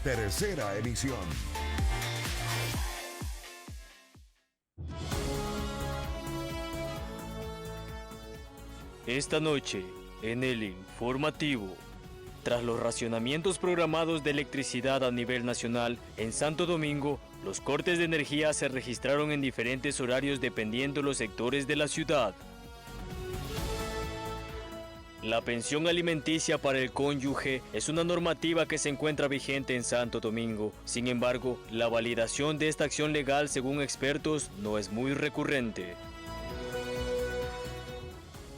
Tercera emisión. Esta noche, en el informativo, tras los racionamientos programados de electricidad a nivel nacional, en Santo Domingo, los cortes de energía se registraron en diferentes horarios dependiendo los sectores de la ciudad. La pensión alimenticia para el cónyuge es una normativa que se encuentra vigente en Santo Domingo. Sin embargo, la validación de esta acción legal, según expertos, no es muy recurrente.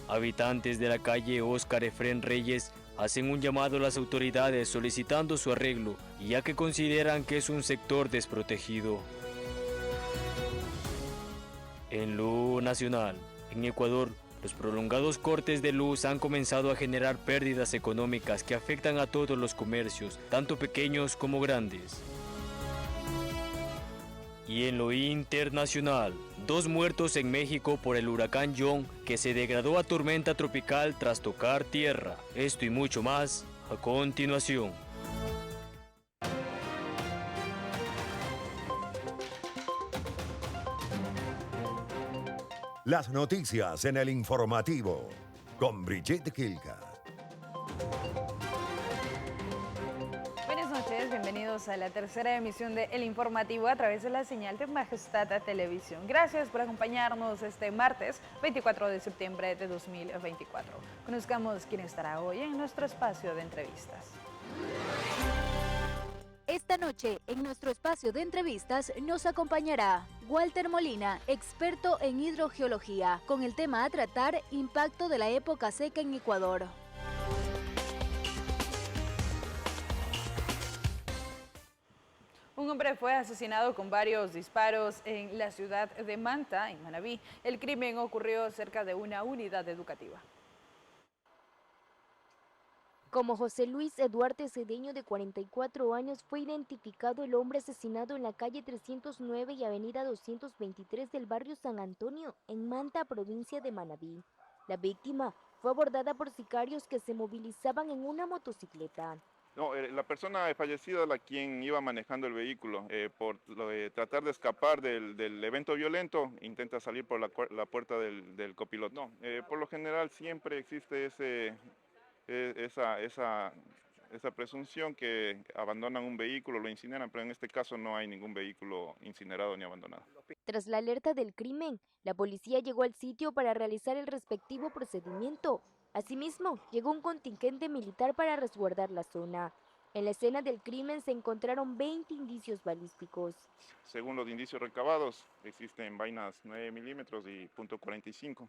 Habitantes de la calle Óscar Efrén Reyes hacen un llamado a las autoridades solicitando su arreglo, ya que consideran que es un sector desprotegido. En lo nacional, en Ecuador, los prolongados cortes de luz han comenzado a generar pérdidas económicas que afectan a todos los comercios, tanto pequeños como grandes. Y en lo internacional, 2 muertos en México por el huracán John, que se degradó a tormenta tropical tras tocar tierra. Esto y mucho más, a continuación. Las noticias en el informativo con Brigitte Kilka. Buenas noches, bienvenidos a la tercera emisión de El Informativo a través de la señal de Majestad Televisión. Gracias por acompañarnos este martes 24 de septiembre de 2024. Conozcamos quién estará hoy en nuestro espacio de entrevistas. Esta noche, en nuestro espacio de entrevistas, nos acompañará Walter Molina, experto en hidrogeología, con el tema a tratar: impacto de la época seca en Ecuador. Un hombre fue asesinado con varios disparos en la ciudad de Manta, en Manabí. El crimen ocurrió cerca de una unidad educativa. Como José Luis Eduardo Cedeño, de 44 años, fue identificado el hombre asesinado en la calle 309 y avenida 223 del barrio San Antonio, en Manta, provincia de Manabí. La víctima fue abordada por sicarios que se movilizaban en una motocicleta. No, la persona fallecida, la quien iba manejando el vehículo, por tratar de escapar del evento violento, intenta salir por la puerta del copiloto. No, por lo general siempre existe esa presunción que abandonan un vehículo, lo incineran, pero en este caso no hay ningún vehículo incinerado ni abandonado. Tras la alerta del crimen, la policía llegó al sitio para realizar el respectivo procedimiento. Asimismo, llegó un contingente militar para resguardar la zona. En la escena del crimen se encontraron 20 indicios balísticos. Según los indicios recabados, existen vainas 9 milímetros y .45.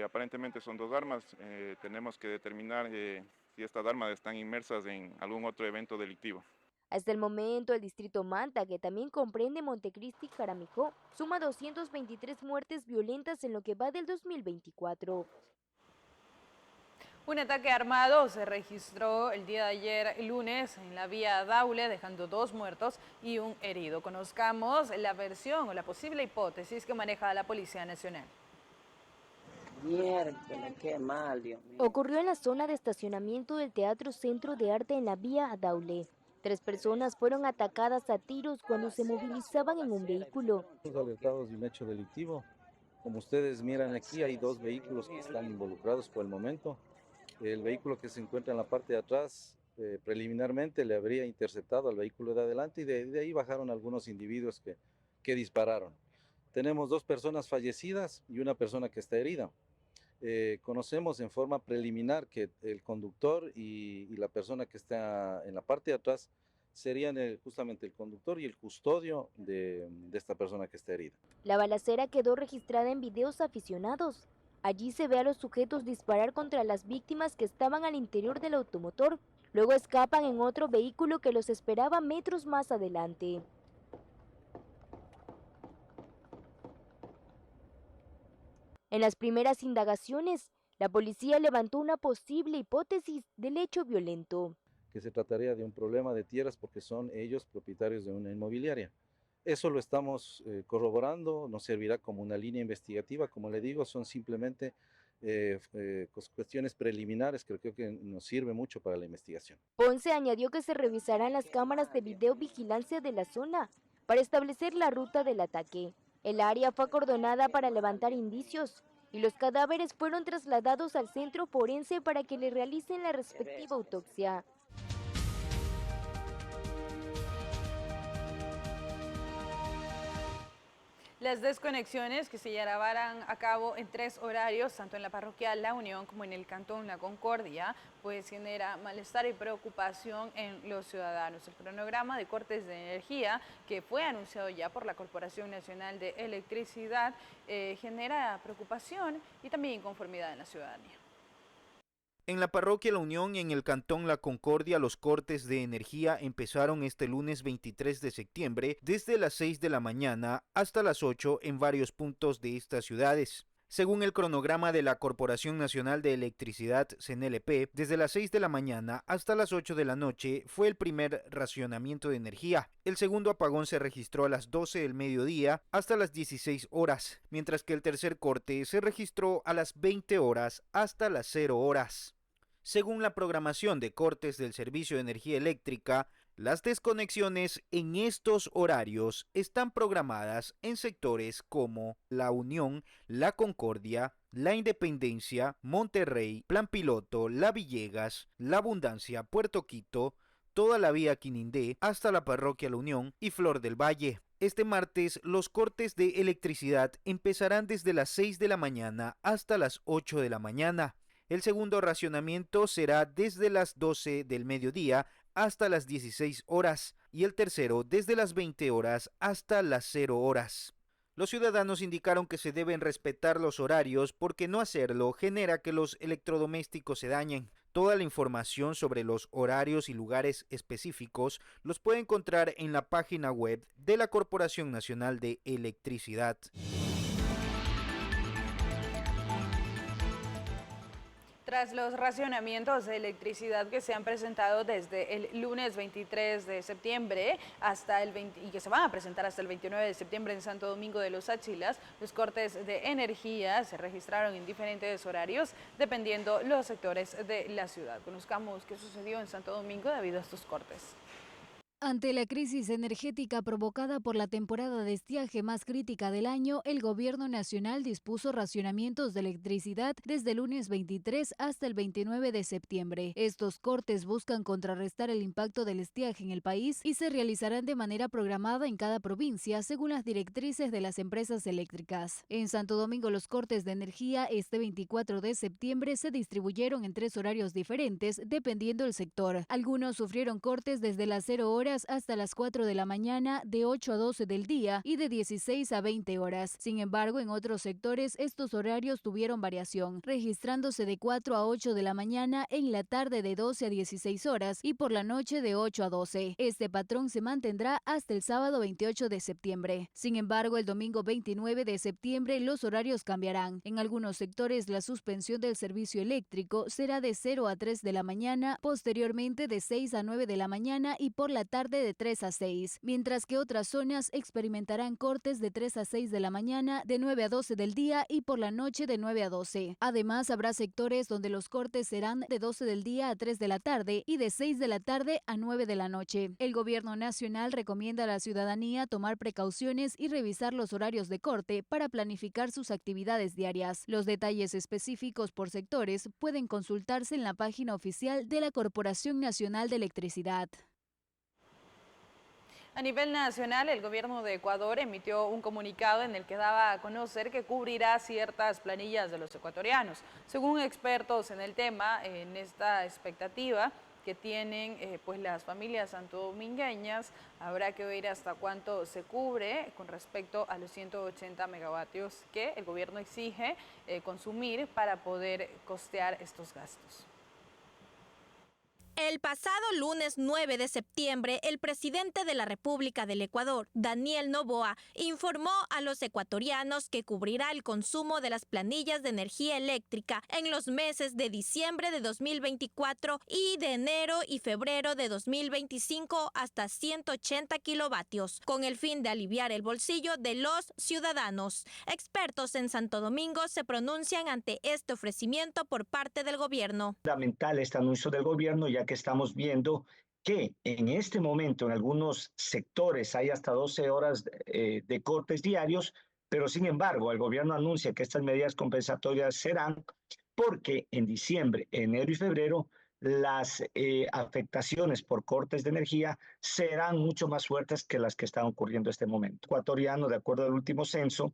Aparentemente son 2 armas. Tenemos que determinar si estas armas están inmersas en algún otro evento delictivo. Hasta el momento, el distrito Manta, que también comprende Montecristi y Jaramijó, suma 223 muertes violentas en lo que va del 2024. Un ataque armado se registró el día de ayer, lunes, en la vía Daule, dejando 2 muertos y un herido. Conozcamos la versión o la posible hipótesis que maneja la Policía Nacional. Miércoles, qué mal, Dios mío. Ocurrió en la zona de estacionamiento del Teatro Centro de Arte en la vía Daule. 3 personas fueron atacadas a tiros cuando se movilizaban en un vehículo. Alertados de un hecho delictivo. Como ustedes miran aquí, hay 2 vehículos que están involucrados por el momento. El vehículo que se encuentra en la parte de atrás, preliminarmente le habría interceptado al vehículo de adelante y de ahí bajaron algunos individuos que dispararon. Tenemos 2 personas fallecidas y una persona que está herida. Conocemos en forma preliminar que el conductor y la persona que está en la parte de atrás serían justamente el conductor y el custodio de esta persona que está herida. La balacera quedó registrada en videos aficionados. Allí se ve a los sujetos disparar contra las víctimas que estaban al interior del automotor. Luego escapan en otro vehículo que los esperaba metros más adelante. En las primeras indagaciones, la policía levantó una posible hipótesis del hecho violento. Que se trataría de un problema de tierras porque son ellos propietarios de una inmobiliaria. Eso lo estamos corroborando, nos servirá como una línea investigativa, como le digo, son simplemente cuestiones preliminares que creo que nos sirve mucho para la investigación. Ponce añadió que se revisarán las cámaras de videovigilancia de la zona para establecer la ruta del ataque. El área fue acordonada para levantar indicios y los cadáveres fueron trasladados al centro forense para que le realicen la respectiva autopsia. Las desconexiones que se llevarán a cabo en 3 horarios, tanto en la parroquia La Unión como en el cantón La Concordia, pues genera malestar y preocupación en los ciudadanos. El cronograma de cortes de energía que fue anunciado ya por la Corporación Nacional de Electricidad genera preocupación y también inconformidad en la ciudadanía. En la parroquia La Unión y en el cantón La Concordia, los cortes de energía empezaron este lunes 23 de septiembre desde las 6 de la mañana hasta las 8 en varios puntos de estas ciudades. Según el cronograma de la Corporación Nacional de Electricidad, CNLP, desde las 6 de la mañana hasta las 8 de la noche fue el primer racionamiento de energía. El segundo apagón se registró a las 12 del mediodía hasta las 16 horas, mientras que el tercer corte se registró a las 20 horas hasta las 0 horas. Según la programación de cortes del Servicio de Energía Eléctrica, las desconexiones en estos horarios están programadas en sectores como La Unión, La Concordia, La Independencia, Monterrey, Plan Piloto, La Villegas, La Abundancia, Puerto Quito, toda la vía Quinindé hasta la parroquia La Unión y Flor del Valle. Este martes, los cortes de electricidad empezarán desde las 6 de la mañana hasta las 8 de la mañana. El segundo racionamiento será desde las 12 del mediodía hasta las 16 horas y el tercero desde las 20 horas hasta las 0 horas. Los ciudadanos indicaron que se deben respetar los horarios porque no hacerlo genera que los electrodomésticos se dañen. Toda la información sobre los horarios y lugares específicos los puede encontrar en la página web de la Corporación Nacional de Electricidad. Tras los racionamientos de electricidad que se han presentado desde el lunes 23 de septiembre hasta el 20, y que se van a presentar hasta el 29 de septiembre en Santo Domingo de los Áchilas, los cortes de energía se registraron en diferentes horarios dependiendo los sectores de la ciudad. Conozcamos qué sucedió en Santo Domingo debido a estos cortes. Ante la crisis energética provocada por la temporada de estiaje más crítica del año, el Gobierno Nacional dispuso racionamientos de electricidad desde el lunes 23 hasta el 29 de septiembre. Estos cortes buscan contrarrestar el impacto del estiaje en el país y se realizarán de manera programada en cada provincia según las directrices de las empresas eléctricas. En Santo Domingo, los cortes de energía este 24 de septiembre se distribuyeron en 3 horarios diferentes dependiendo del sector. Algunos sufrieron cortes desde las 0 horas hasta las 4 de la mañana, de 8 a 12 del día y de 16 a 20 horas. Sin embargo, en otros sectores estos horarios tuvieron variación, registrándose de 4 a 8 de la mañana, en la tarde de 12 a 16 horas y por la noche de 8 a 12. Este patrón se mantendrá hasta el sábado 28 de septiembre. Sin embargo, el domingo 29 de septiembre los horarios cambiarán. En algunos sectores la suspensión del servicio eléctrico será de 0 a 3 de la mañana, posteriormente de 6 a 9 de la mañana y por la tarde de 3 a 6, mientras que otras zonas experimentarán cortes de 3 a 6 de la mañana, de 9 a 12 del día y por la noche de 9 a 12. Además, habrá sectores donde los cortes serán de 12 del día a 3 de la tarde y de 6 de la tarde a 9 de la noche. El Gobierno Nacional recomienda a la ciudadanía tomar precauciones y revisar los horarios de corte para planificar sus actividades diarias. Los detalles específicos por sectores pueden consultarse en la página oficial de la Corporación Nacional de Electricidad. A nivel nacional, el gobierno de Ecuador emitió un comunicado en el que daba a conocer que cubrirá ciertas planillas de los ecuatorianos. Según expertos en el tema, en esta expectativa que tienen pues las familias santodomingueñas, habrá que ver hasta cuánto se cubre con respecto a los 180 megavatios que el gobierno exige consumir para poder costear estos gastos. El pasado lunes 9 de septiembre, el presidente de la República del Ecuador, Daniel Noboa, informó a los ecuatorianos que cubrirá el consumo de las planillas de energía eléctrica en los meses de diciembre de 2024 y de enero y febrero de 2025 hasta 180 kilovatios, con el fin de aliviar el bolsillo de los ciudadanos. Expertos en Santo Domingo se pronuncian ante este ofrecimiento por parte del gobierno. Fundamental este anuncio del gobierno, ya que estamos viendo que en este momento en algunos sectores hay hasta 12 horas de cortes diarios, pero sin embargo el gobierno anuncia que estas medidas compensatorias serán porque en diciembre, enero y febrero las afectaciones por cortes de energía serán mucho más fuertes que las que están ocurriendo en este momento. El ecuatoriano, de acuerdo al último censo,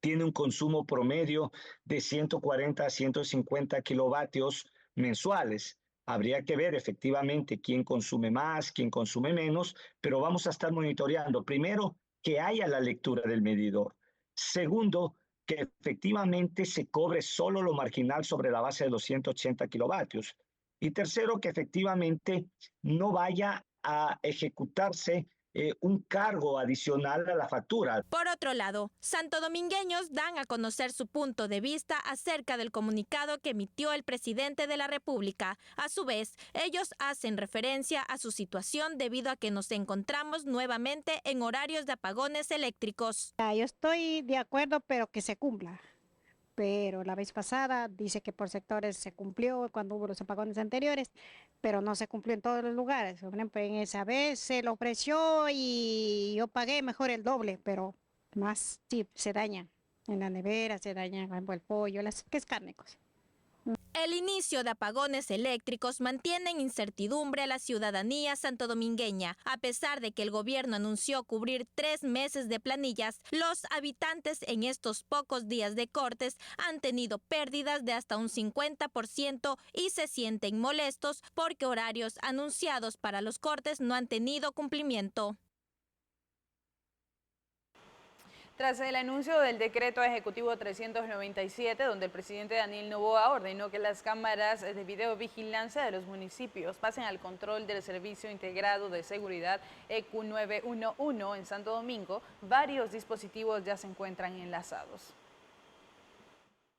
tiene un consumo promedio de 140 a 150 kilovatios mensuales. Habría que ver efectivamente quién consume más, quién consume menos, pero vamos a estar monitoreando. Primero, que haya la lectura del medidor. Segundo, que efectivamente se cobre solo lo marginal sobre la base de los 180 kilovatios. Y tercero, que efectivamente no vaya a ejecutarse un cargo adicional a la factura. Por otro lado, santodomingueños dan a conocer su punto de vista acerca del comunicado que emitió el presidente de la República. A su vez, ellos hacen referencia a su situación debido a que nos encontramos nuevamente en horarios de apagones eléctricos. Yo estoy de acuerdo, pero que se cumpla. Pero la vez pasada dice que por sectores se cumplió cuando hubo los apagones anteriores, pero no se cumplió en todos los lugares. Por ejemplo, en esa vez se lo ofreció y yo pagué mejor el doble, pero más sí se daña. En la nevera se daña, por ejemplo, el pollo, que es cárnicos. El inicio de apagones eléctricos mantiene en incertidumbre a la ciudadanía santodomingueña. A pesar de que el gobierno anunció cubrir 3 meses de planillas, los habitantes en estos pocos días de cortes han tenido pérdidas de hasta un 50% y se sienten molestos porque horarios anunciados para los cortes no han tenido cumplimiento. Tras el anuncio del decreto ejecutivo 397, donde el presidente Daniel Noboa ordenó que las cámaras de videovigilancia de los municipios pasen al control del Servicio Integrado de Seguridad EQ 911 en Santo Domingo, varios dispositivos ya se encuentran enlazados.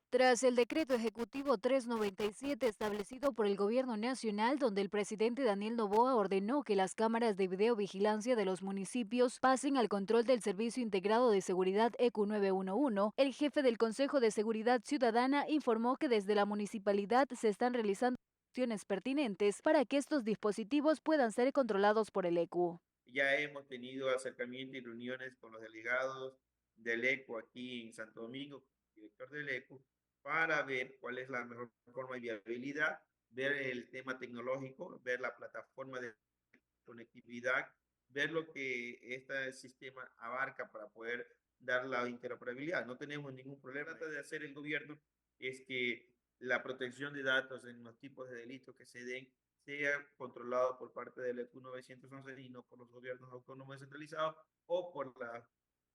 Tras el decreto ejecutivo 397 establecido por el gobierno nacional, donde el presidente Daniel Noboa ordenó que las cámaras de videovigilancia de los municipios pasen al control del Servicio Integrado de Seguridad EQ 911, el jefe del Consejo de Seguridad Ciudadana informó que desde la municipalidad se están realizando acciones pertinentes para que estos dispositivos puedan ser controlados por el EQ. Ya hemos tenido acercamiento y reuniones con los delegados del EQ aquí en Santo Domingo, director del EQ, para ver cuál es la mejor forma de viabilidad, ver el tema tecnológico, ver la plataforma de conectividad, ver lo que este sistema abarca para poder dar la interoperabilidad. No tenemos ningún problema. Lo que trata de hacer el gobierno es que la protección de datos en los tipos de delitos que se den sea controlado por parte del EQ 911 y no por los gobiernos autónomos descentralizados o por las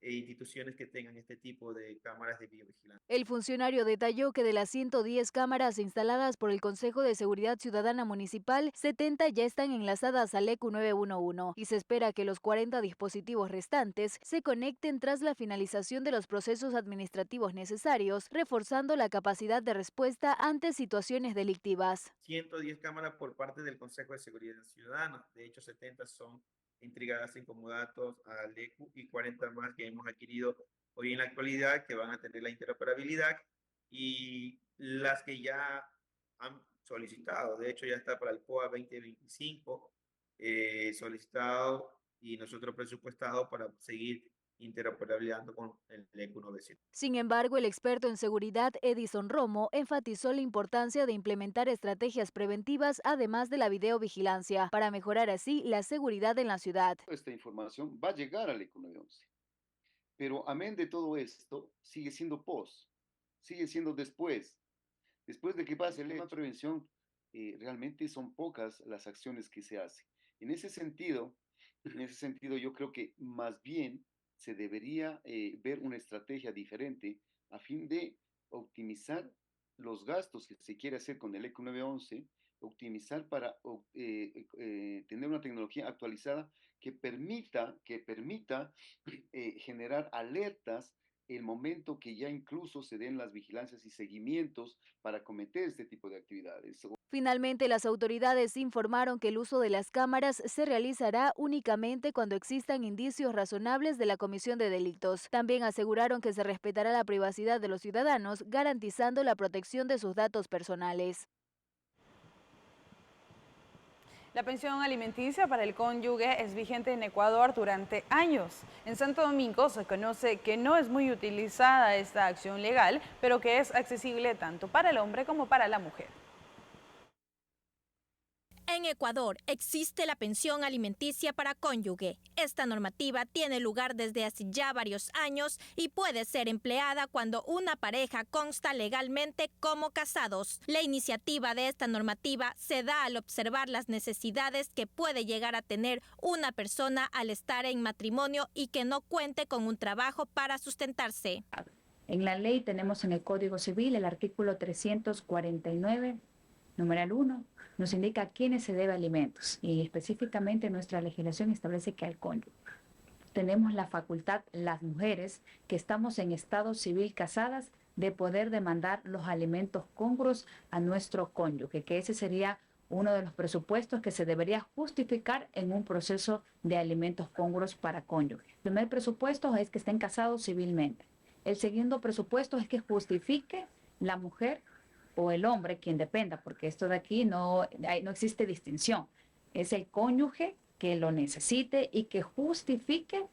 instituciones que tengan este tipo de cámaras de videovigilancia. El funcionario detalló que de las 110 cámaras instaladas por el Consejo de Seguridad Ciudadana Municipal, 70 ya están enlazadas al EQ 911 y se espera que los 40 dispositivos restantes se conecten tras la finalización de los procesos administrativos necesarios, reforzando la capacidad de respuesta ante situaciones delictivas. 110 cámaras por parte del Consejo de Seguridad Ciudadana, de hecho 70 son entregadas en comodatos al EQ y 40 más que hemos adquirido hoy en la actualidad que van a tener la interoperabilidad y las que ya han solicitado, de hecho ya está para el POA 2025 solicitado y nosotros presupuestado para seguir interoperabilizando con el EQ 900. Sin embargo, el experto en seguridad Edison Romo enfatizó la importancia de implementar estrategias preventivas además de la videovigilancia para mejorar así la seguridad en la ciudad. Esta información va a llegar al EQ 911, pero amén de todo esto sigue siendo post, sigue siendo después de que pase el tema de prevención. Realmente son pocas las acciones que se hacen. En ese sentido yo creo que más bien se debería ver una estrategia diferente a fin de optimizar los gastos que se quiere hacer con el EQ 911 optimizar para tener una tecnología actualizada que permita generar alertas el momento que ya incluso se den las vigilancias y seguimientos para cometer este tipo de actividades. Finalmente, las autoridades informaron que el uso de las cámaras se realizará únicamente cuando existan indicios razonables de la comisión de delitos. También aseguraron que se respetará la privacidad de los ciudadanos, garantizando la protección de sus datos personales. La pensión alimenticia para el cónyuge es vigente en Ecuador durante años. En Santo Domingo se conoce que no es muy utilizada esta acción legal, pero que es accesible tanto para el hombre como para la mujer. En Ecuador existe la pensión alimenticia para cónyuge. Esta normativa tiene lugar desde hace ya varios años y puede ser empleada cuando una pareja consta legalmente como casados. La iniciativa de esta normativa se da al observar las necesidades que puede llegar a tener una persona al estar en matrimonio y que no cuente con un trabajo para sustentarse. En la ley tenemos en el Código Civil el artículo 349, numeral 1, nos indica a quiénes se debe alimentos y específicamente nuestra legislación establece que al cónyuge. Tenemos la facultad, las mujeres que estamos en estado civil casadas, de poder demandar los alimentos congruos a nuestro cónyuge, que ese sería uno de los presupuestos que se debería justificar en un proceso de alimentos congruos para cónyuge. El primer presupuesto es que estén casados civilmente. El segundo presupuesto es que justifique la mujer o el hombre, quien dependa, porque esto de aquí no existe distinción. Es el cónyuge que lo necesite y que justifique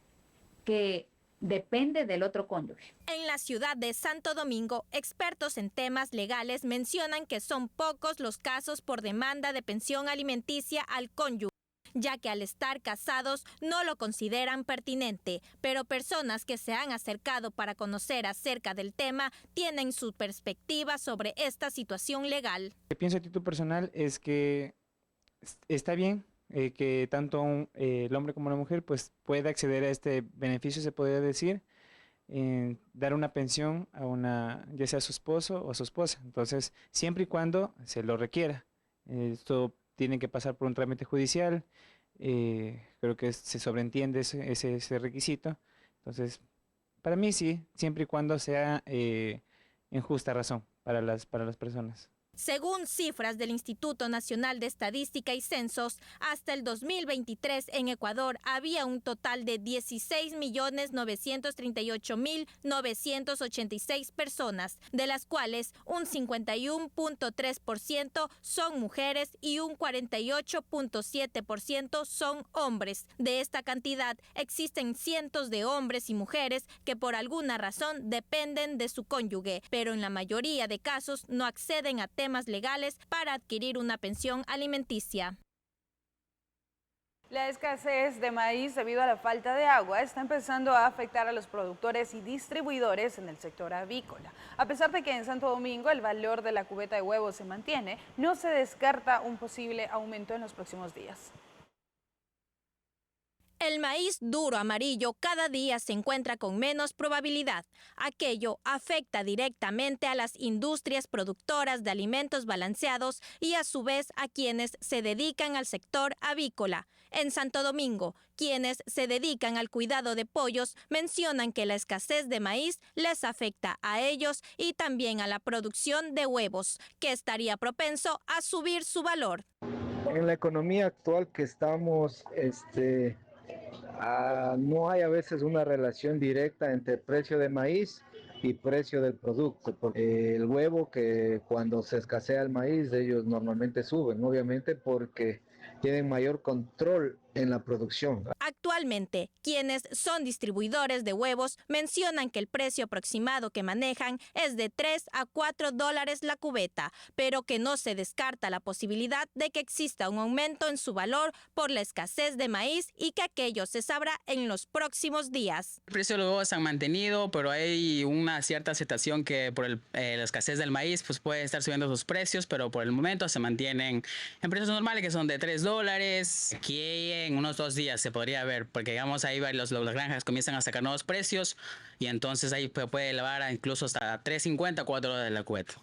que depende del otro cónyuge. En la ciudad de Santo Domingo, expertos en temas legales mencionan que son pocos los casos por demanda de pensión alimenticia al cónyuge, ya que al estar casados no lo consideran pertinente, pero personas que se han acercado para conocer acerca del tema tienen su perspectiva sobre esta situación legal. Lo que pienso a título personal es que está bien que tanto el hombre como la mujer pues pueda acceder a este beneficio, se podría decir, dar una pensión a ya sea a su esposo o a su esposa. Entonces, siempre y cuando se lo requiera. Esto tiene que pasar por un trámite judicial, creo que se sobreentiende ese requisito. Entonces, para mí sí, siempre y cuando sea en justa razón para las personas. Según cifras del Instituto Nacional de Estadística y Censos, hasta el 2023 en Ecuador había un total de 16.938.986 personas, de las cuales un 51.3% son mujeres y un 48.7% son hombres. De esta cantidad existen cientos de hombres y mujeres que por alguna razón dependen de su cónyuge, pero en la mayoría de casos no acceden a temas legales para adquirir una pensión alimenticia. La escasez de maíz debido a la falta de agua está empezando a afectar a los productores y distribuidores en el sector avícola. A pesar de que en Santo Domingo el valor de la cubeta de huevos se mantiene, no se descarta un posible aumento en los próximos días. El maíz duro amarillo cada día se encuentra con menos probabilidad. Aquello afecta directamente a las industrias productoras de alimentos balanceados y a su vez a quienes se dedican al sector avícola. En Santo Domingo, quienes se dedican al cuidado de pollos mencionan que la escasez de maíz les afecta a ellos y también a la producción de huevos, que estaría propenso a subir su valor. En la economía actual que estamos, no hay a veces una relación directa entre precio de maíz y precio del producto. El huevo, que cuando se escasea el maíz, ellos normalmente suben, obviamente porque tienen mayor control en la producción. Actualmente, quienes son distribuidores de huevos mencionan que el precio aproximado que manejan es de $3 a $4 la cubeta, pero que no se descarta la posibilidad de que exista un aumento en su valor por la escasez de maíz y que aquello se sabrá en los próximos días. El precio de los huevos se han mantenido, pero hay una cierta aceptación que por la escasez del maíz pues puede estar subiendo sus precios, pero por el momento se mantienen en precios normales que son de $3. Aquí en unos 2 días se podría ver, porque digamos ahí las granjas comienzan a sacar nuevos precios y entonces ahí puede elevar a incluso hasta $3.50 a $4 la cubeta.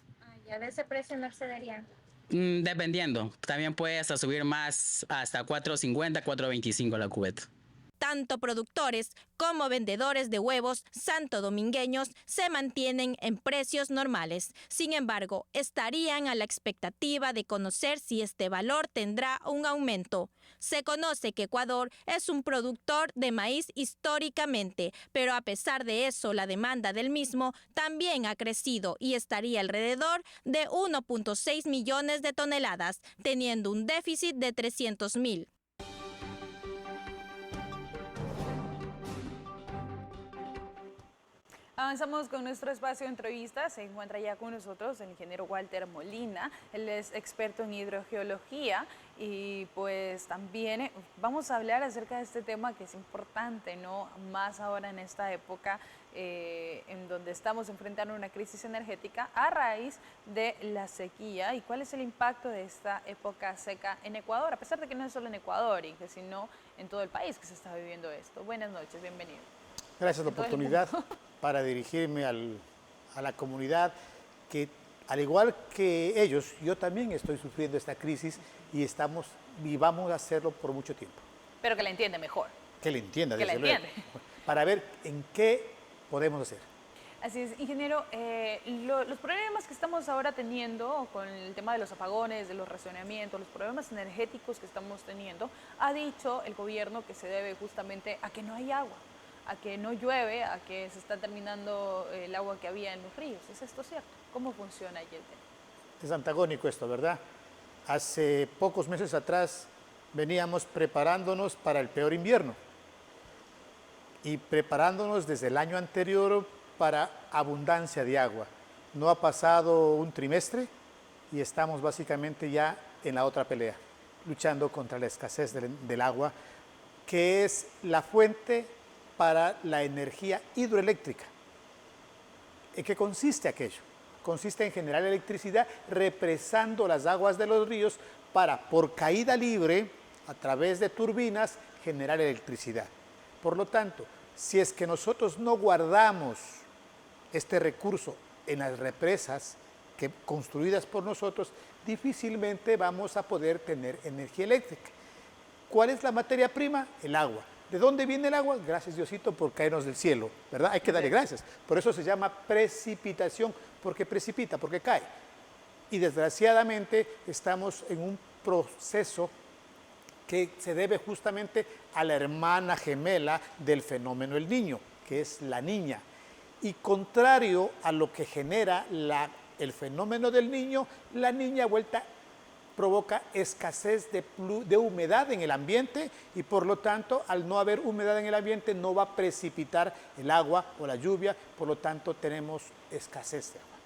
Ya de ese precio no excederían. Dependiendo, también puede hasta subir más, hasta 4.50, 4.25 la cubeta. Tanto productores como vendedores de huevos santodomingueños se mantienen en precios normales. Sin embargo, estarían a la expectativa de conocer si este valor tendrá un aumento. Se conoce que Ecuador es un productor de maíz históricamente, pero a pesar de eso, la demanda del mismo también ha crecido y estaría alrededor de 1.6 millones de toneladas, teniendo un déficit de 300.000. Avanzamos con nuestro espacio de entrevistas. Se encuentra ya con nosotros el ingeniero Walter Molina. Él es experto en hidrogeología y pues también vamos a hablar acerca de este tema que es importante, ¿no? Más ahora en esta época en donde estamos enfrentando una crisis energética a raíz de la sequía y cuál es el impacto de esta época seca en Ecuador, a pesar de que no es solo en Ecuador, sino en todo el país que se está viviendo esto. Buenas noches, bienvenido. Gracias por la oportunidad para dirigirme a la comunidad que, al igual que ellos, yo también estoy sufriendo esta crisis y vamos a hacerlo por mucho tiempo. Pero que la entiende mejor. Que la entienda, que desde la entiende. luego, para ver en qué podemos hacer. Así es, ingeniero, los problemas que estamos ahora teniendo con el tema de los apagones, de los racionamientos, los problemas energéticos que estamos teniendo, ha dicho el gobierno que se debe justamente a que no hay agua, a que no llueve, a que se está terminando el agua que había en los ríos. ¿Es esto cierto? ¿Cómo funciona allí el tema? Es antagónico esto, ¿verdad? Hace pocos meses atrás veníamos preparándonos para el peor invierno y preparándonos desde el año anterior para abundancia de agua. No ha pasado un trimestre y estamos básicamente ya en la otra pelea, luchando contra la escasez del agua, que es la fuente para la energía hidroeléctrica. ¿En qué consiste aquello? Consiste en generar electricidad represando las aguas de los ríos para, por caída libre, a través de turbinas, generar electricidad. Por lo tanto, si es que nosotros no guardamos este recurso en las represas construidas por nosotros, difícilmente vamos a poder tener energía eléctrica. ¿Cuál es la materia prima? El agua. ¿De dónde viene el agua? Gracias, Diosito, por caernos del cielo, ¿verdad? Hay que darle gracias. Por eso se llama precipitación, porque precipita, porque cae. Y desgraciadamente estamos en un proceso que se debe justamente a la hermana gemela del fenómeno del Niño, que es la niña. Y contrario a lo que genera el fenómeno del Niño, la niña vuelta provoca escasez de humedad en el ambiente y por lo tanto, al no haber humedad en el ambiente, no va a precipitar el agua o la lluvia, por lo tanto tenemos escasez de agua.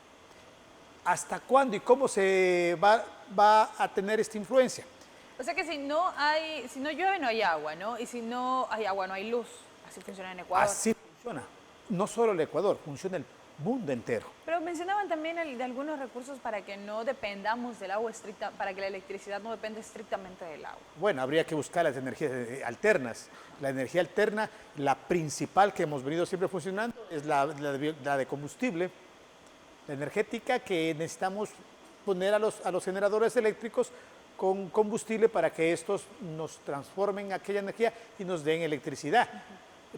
¿Hasta cuándo y cómo se va a tener esta influencia? O sea que si no llueve no hay agua, ¿no? Y si no hay agua no hay luz. Así funciona en Ecuador. Así funciona. No solo el Ecuador, funciona el mundo entero. Pero mencionaban también de algunos recursos para que no dependamos del agua estricta, para que la electricidad no dependa estrictamente del agua. Bueno, habría que buscar las energías alternas. La energía alterna, la principal que hemos venido siempre funcionando, es la de combustible, la energética, que necesitamos poner a los generadores eléctricos con combustible para que estos nos transformen aquella energía y nos den electricidad.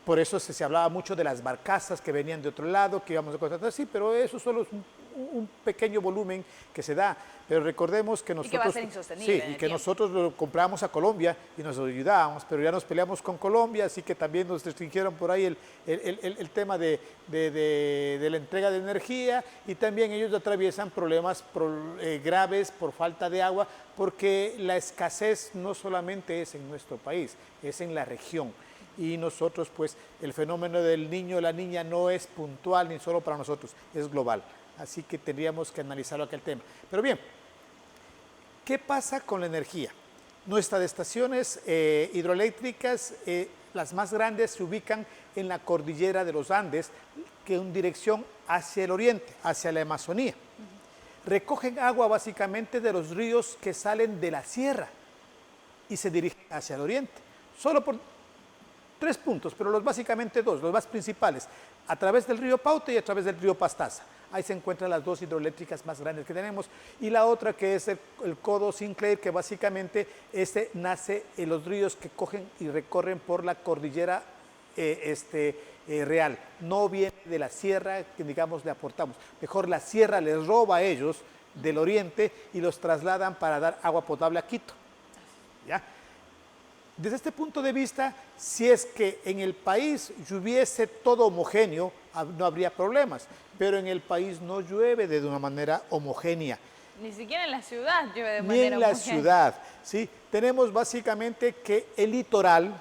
Por eso se hablaba mucho de las barcazas que venían de otro lado, que íbamos a contratar, sí, pero eso solo es un pequeño volumen que se da. Pero recordemos que nosotros... Y que va a ser insostenible. Sí, y que nosotros lo compramos a Colombia y nos ayudábamos, pero ya nos peleamos con Colombia, así que también nos restringieron por ahí el tema de la entrega de energía, y también ellos atraviesan problemas graves por falta de agua, porque la escasez no solamente es en nuestro país, es en la región. Y nosotros, pues, el fenómeno del niño o la niña no es puntual ni solo para nosotros, es global. Así que tendríamos que analizarlo aquel tema. Pero bien, ¿qué pasa con la energía? Nuestras estaciones hidroeléctricas, las más grandes, se ubican en la cordillera de los Andes, que en dirección hacia el oriente, hacia la Amazonía. Recogen agua básicamente de los ríos que salen de la sierra y se dirigen hacia el oriente. Solo por 3 puntos, pero básicamente 2, los más principales, a través del río Paute y a través del río Pastaza. ahí se encuentran las dos hidroeléctricas más grandes que tenemos. Y la otra que es el Codo Sinclair, que básicamente nace en los ríos que cogen y recorren por la cordillera real. No viene de la sierra que, digamos, le aportamos. Mejor la sierra les roba a ellos del oriente y los trasladan para dar agua potable a Quito. ¿Ya? Desde este punto de vista, si es que en el país lloviese todo homogéneo, no habría problemas, pero en el país no llueve de una manera homogénea. Ni siquiera en la ciudad llueve de manera homogénea. Ni en la ciudad, ¿sí? Tenemos básicamente que el litoral,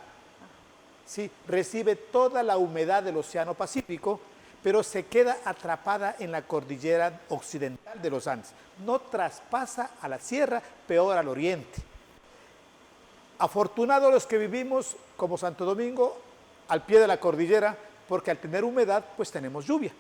¿sí?, recibe toda la humedad del Océano Pacífico, pero se queda atrapada en la cordillera occidental de los Andes. No traspasa a la sierra, peor al oriente. Afortunados los que vivimos, como Santo Domingo, al pie de la cordillera, porque al tener humedad, pues tenemos lluvia.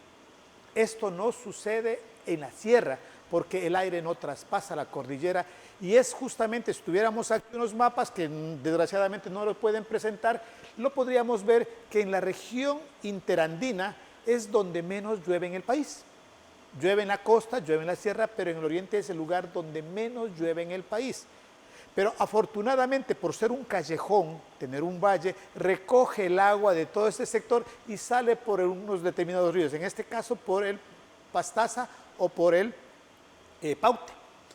Esto no sucede en la sierra, porque el aire no traspasa la cordillera, y es justamente, si tuviéramos aquí unos mapas que desgraciadamente no los pueden presentar, lo podríamos ver que en la región interandina es donde menos llueve en el país. Llueve en la costa, llueve en la sierra, pero en el oriente es el lugar donde menos llueve en el país. Pero afortunadamente, por ser un callejón, tener un valle, recoge el agua de todo este sector y sale por unos determinados ríos, en este caso por el Pastaza o por el Paute.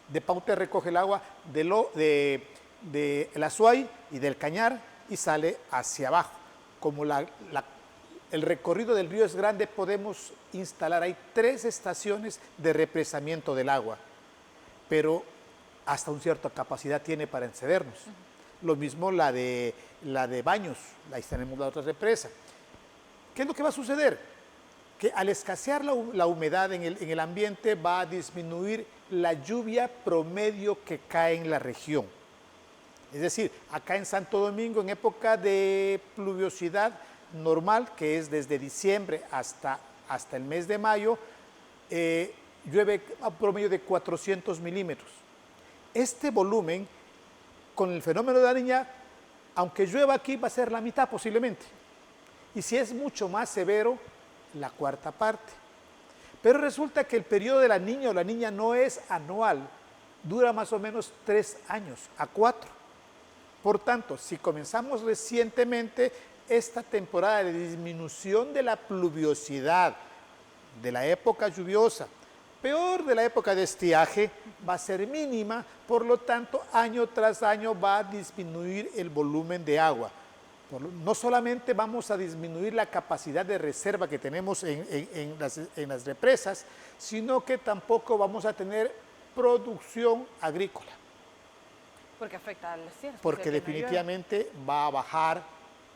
De Paute recoge el agua de el Azuay y del Cañar y sale hacia abajo. Como el recorrido del río es grande, podemos instalar, hay 3 estaciones de represamiento del agua, pero hasta una cierta capacidad tiene para excedernos. Lo mismo la de Baños, ahí tenemos la otra represa. ¿Qué es lo que va a suceder? Que al escasear la humedad en el ambiente va a disminuir la lluvia promedio que cae en la región. Es decir, acá en Santo Domingo, en época de pluviosidad normal, que es desde diciembre hasta el mes de mayo, llueve a promedio de 400 milímetros. Este volumen, con el fenómeno de la Niña, aunque llueva aquí, va a ser la mitad posiblemente. Y si es mucho más severo, la cuarta parte. Pero resulta que el periodo de la Niña o la Niña no es anual, dura más o menos 3 años a 4. Por tanto, si comenzamos recientemente esta temporada de disminución de la pluviosidad de la época lluviosa, peor de la época de estiaje, va a ser mínima, por lo tanto, año tras año va a disminuir el volumen de agua. No solamente vamos a disminuir la capacidad de reserva que tenemos en las represas, sino que tampoco vamos a tener producción agrícola. Porque afecta a las tierras. Porque definitivamente va a bajar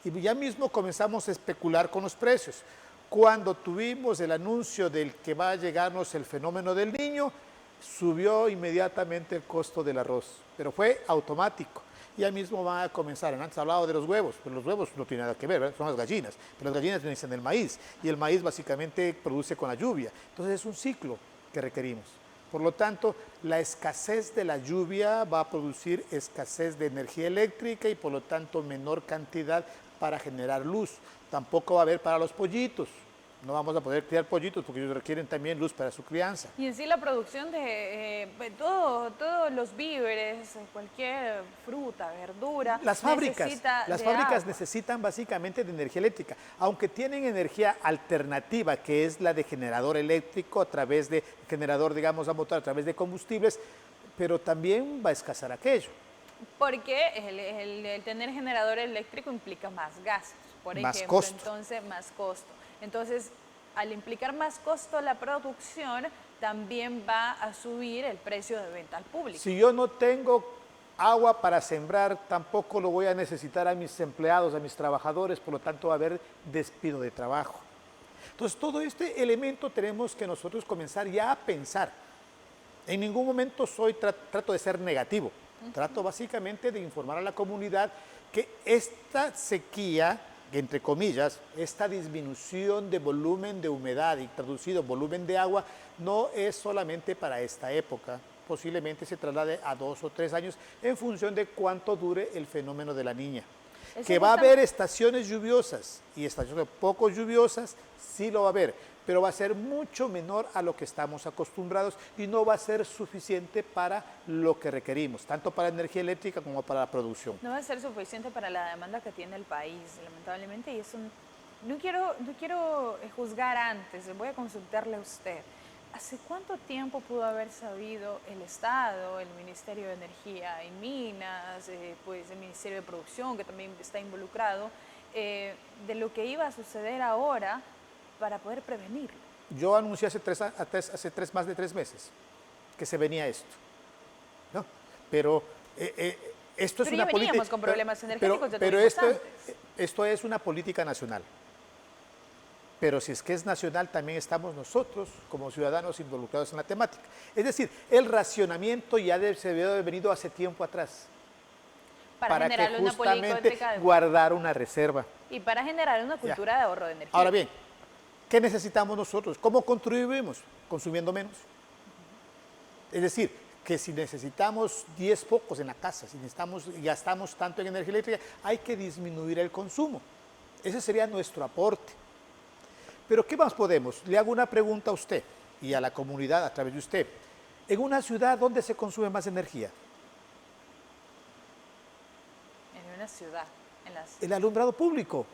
y ya mismo comenzamos a especular con los precios. Cuando tuvimos el anuncio del que va a llegarnos el fenómeno del Niño, subió inmediatamente el costo del arroz, pero fue automático. Ya mismo van a comenzar, antes hablaba de los huevos, pero los huevos no tienen nada que ver, ¿verdad? Son las gallinas, pero las gallinas necesitan del maíz, y el maíz básicamente produce con la lluvia. Entonces es un ciclo que requerimos. Por lo tanto, la escasez de la lluvia va a producir escasez de energía eléctrica y por lo tanto menor cantidad para generar luz. Tampoco va a haber para los pollitos. No vamos a poder criar pollitos porque ellos requieren también luz para su crianza. Y en sí la producción de todos los víveres, cualquier fruta, verdura, las fábricas necesitan básicamente de energía eléctrica, aunque tienen energía alternativa, que es la de generador eléctrico a través de generador, digamos, a motor a través de combustibles, pero también va a escasear aquello. Porque el tener generador eléctrico implica más gastos, por ejemplo, entonces más costo. Entonces, al implicar más costo la producción, también va a subir el precio de venta al público. Si yo no tengo agua para sembrar, tampoco lo voy a necesitar a mis empleados, a mis trabajadores, por lo tanto va a haber despido de trabajo. Entonces, todo este elemento tenemos que nosotros comenzar ya a pensar. En ningún momento trato de ser negativo. Trato básicamente de informar a la comunidad que esta sequía, entre comillas, esta disminución de volumen de humedad y traducido volumen de agua, no es solamente para esta época. Posiblemente se traslade a 2 o 3 años en función de cuánto dure el fenómeno de la Niña. Que va a haber estaciones lluviosas y estaciones poco lluviosas, sí lo va a haber, pero va a ser mucho menor a lo que estamos acostumbrados y no va a ser suficiente para lo que requerimos, tanto para energía eléctrica como para la producción. No va a ser suficiente para la demanda que tiene el país, lamentablemente, y eso no quiero juzgar antes, voy a consultarle a usted. ¿Hace cuánto tiempo pudo haber sabido el Estado, el Ministerio de Energía y Minas, pues el Ministerio de Producción, que también está involucrado, de lo que iba a suceder ahora para poder prevenirlo? Yo anuncié hace más de 3 meses que se venía esto, ¿no? Pero esto es una política... Pero con problemas energéticos pero esto es una política nacional. Pero si es que es nacional, también estamos nosotros como ciudadanos involucrados en la temática. Es decir, el racionamiento ya se debió haber venido hace tiempo atrás. Para que justamente guardar una reserva. Y para generar una cultura de ahorro de energía. Ahora bien, ¿qué necesitamos nosotros? ¿Cómo contribuimos? Consumiendo menos. Es decir, que si necesitamos 10 focos en la casa, si gastamos tanto en energía eléctrica, hay que disminuir el consumo. Ese sería nuestro aporte. Pero ¿qué más podemos? Le hago una pregunta a usted y a la comunidad a través de usted. En una ciudad, ¿dónde se consume más energía? En una ciudad. El alumbrado público.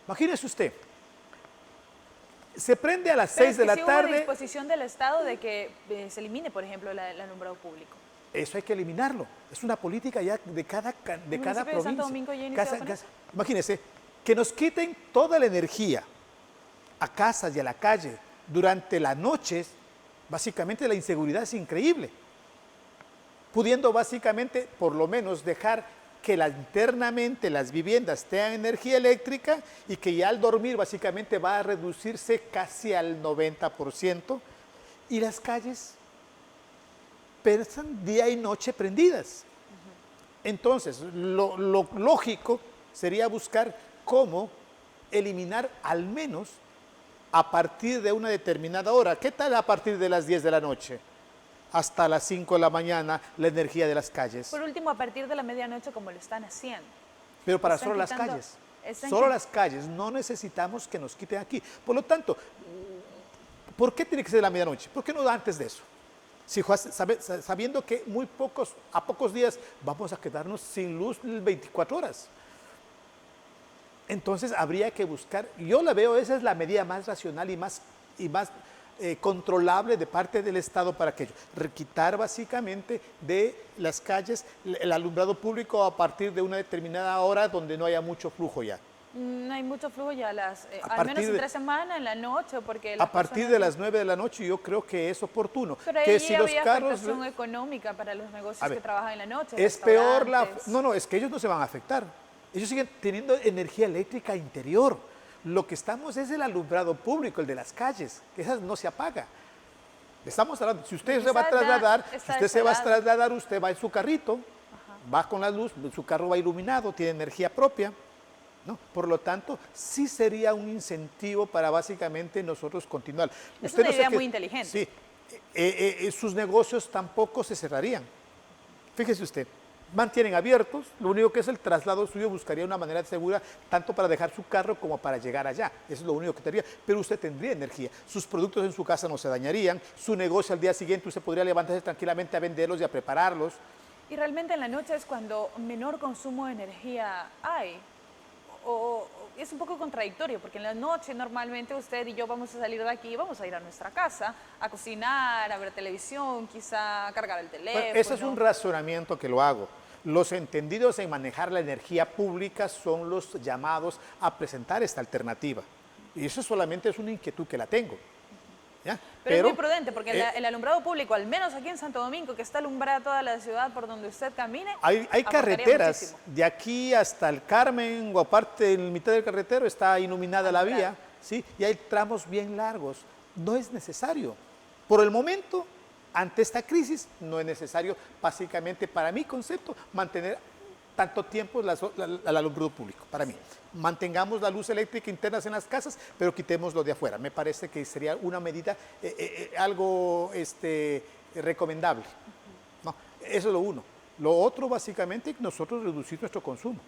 Imagínese usted. Se prende a las 6 de la tarde. Hubo disposición del Estado de que se elimine, por ejemplo, el alumbrado público. Eso hay que eliminarlo. Es una política ya de cada provincia. De Santo Domingo ya inició con eso. Imagínese, que nos quiten toda la energía a casas y a la calle durante las noches, básicamente la inseguridad es increíble. Pudiendo básicamente, por lo menos, dejar que internamente las viviendas tengan energía eléctrica y que ya al dormir básicamente va a reducirse casi al 90%, y las calles pasan día y noche prendidas. Entonces, lo lógico sería buscar cómo eliminar al menos a partir de una determinada hora. ¿Qué tal a partir de las 10 de la noche? Hasta las 5 de la mañana, la energía de las calles. Por último, a partir de la medianoche, como lo están haciendo. Pero para solo las calles. Solo las calles. No necesitamos que nos quiten aquí. Por lo tanto, ¿por qué tiene que ser la medianoche? ¿Por qué no antes de eso? Si, sabiendo que a pocos días vamos a quedarnos sin luz 24 horas. Entonces habría que buscar, yo la veo, esa es la medida más racional y más controlable de parte del Estado para aquello. Quitar básicamente de las calles el alumbrado público a partir de una determinada hora donde no haya mucho flujo ya. No hay mucho flujo ya, al menos entre semana, en la noche, porque... A partir de las 9 de la noche yo creo que es oportuno. Pero ahí que si había los carros, afectación económica para los negocios que trabajan en la noche. Es peor No, es que ellos no se van a afectar. Ellos siguen teniendo energía eléctrica interior. Lo que estamos es el alumbrado público, el de las calles, que esa no se apaga. Estamos hablando, si usted se va a trasladar, usted va en su carrito, va con la luz, su carro va iluminado, tiene energía propia, ¿no? Por lo tanto, sí sería un incentivo para básicamente nosotros continuar. Es una idea muy inteligente. Sí, sus negocios tampoco se cerrarían. Fíjese usted. Mantienen abiertos, lo único que es el traslado suyo buscaría una manera segura tanto para dejar su carro como para llegar allá, eso es lo único que tendría, pero usted tendría energía, sus productos en su casa no se dañarían, su negocio al día siguiente usted podría levantarse tranquilamente a venderlos y a prepararlos. Y realmente en la noche es cuando menor consumo de energía hay, o es un poco contradictorio, porque en la noche normalmente usted y yo vamos a salir de aquí, vamos a ir a nuestra casa, a cocinar, a ver televisión, quizá a cargar el teléfono. Bueno, ese es un razonamiento que lo hago. Los entendidos en manejar la energía pública son los llamados a presentar esta alternativa. Y eso solamente es una inquietud que la tengo. ¿Ya? Pero es muy prudente, porque el alumbrado público, al menos aquí en Santo Domingo, que está alumbrada toda la ciudad por donde usted camine, hay carreteras, muchísimo. De aquí hasta el Carmen, o aparte en mitad del carretero está iluminada la vía, ¿sí? Y hay tramos bien largos. No es necesario. Por el momento, ante esta crisis, no es necesario, básicamente, para mi concepto, mantener tanto tiempo el alumbrado público, para mí. Mantengamos la luz eléctrica interna en las casas, pero quitemos lo de afuera. Me parece que sería una medida algo recomendable. ¿No? Eso es lo uno. Lo otro, básicamente, nosotros reducir nuestro consumo,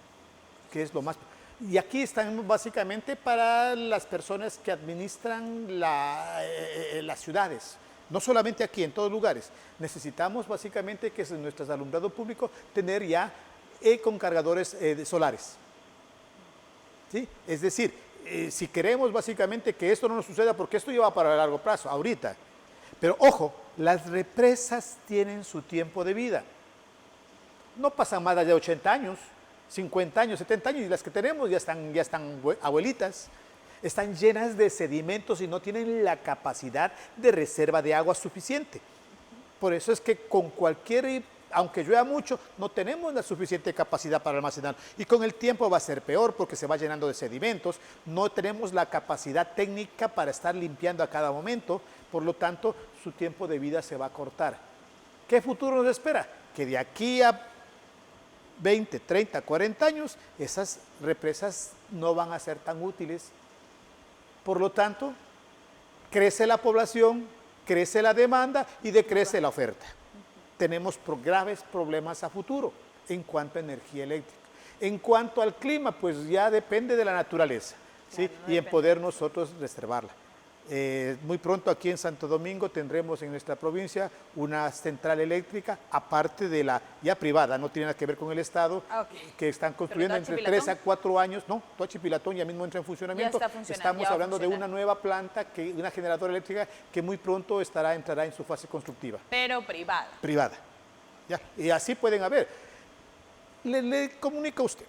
que es lo más... Y aquí están básicamente para las personas que administran las ciudades. No solamente aquí, en todos lugares. Necesitamos básicamente que en nuestro alumbrado público tener ya con cargadores solares. ¿Sí? Es decir, si queremos básicamente que esto no nos suceda, porque esto lleva para largo plazo, ahorita. Pero ojo, las represas tienen su tiempo de vida. No pasan más allá de 80 años, 50 años, 70 años, y las que tenemos ya están abuelitas. Están llenas de sedimentos y no tienen la capacidad de reserva de agua suficiente. Por eso es que con aunque llueva mucho, no tenemos la suficiente capacidad para almacenar. Y con el tiempo va a ser peor porque se va llenando de sedimentos, no tenemos la capacidad técnica para estar limpiando a cada momento, por lo tanto, su tiempo de vida se va a cortar. ¿Qué futuro nos espera? Que de aquí a 20, 30, 40 años, esas represas no van a ser tan útiles. Por lo tanto, crece la población, crece la demanda y decrece la oferta. Tenemos graves problemas a futuro en cuanto a energía eléctrica. En cuanto al clima, pues ya depende de la naturaleza, ¿sí? Claro, no Y en depende. poder nosotros reservarla. Muy pronto aquí en Santo Domingo tendremos en nuestra provincia una central eléctrica, aparte de la ya privada, no tiene nada que ver con el Estado, que están construyendo entre 3 a 4 años, no, Tochipilatón ya mismo entra en funcionamiento. Ya está funcionando, Estamos ya va a hablando de funcionar. una nueva planta, una generadora eléctrica que muy pronto entrará en su fase constructiva, Pero privada. privada. ¿Ya? Y así pueden haber. Le comunico a usted.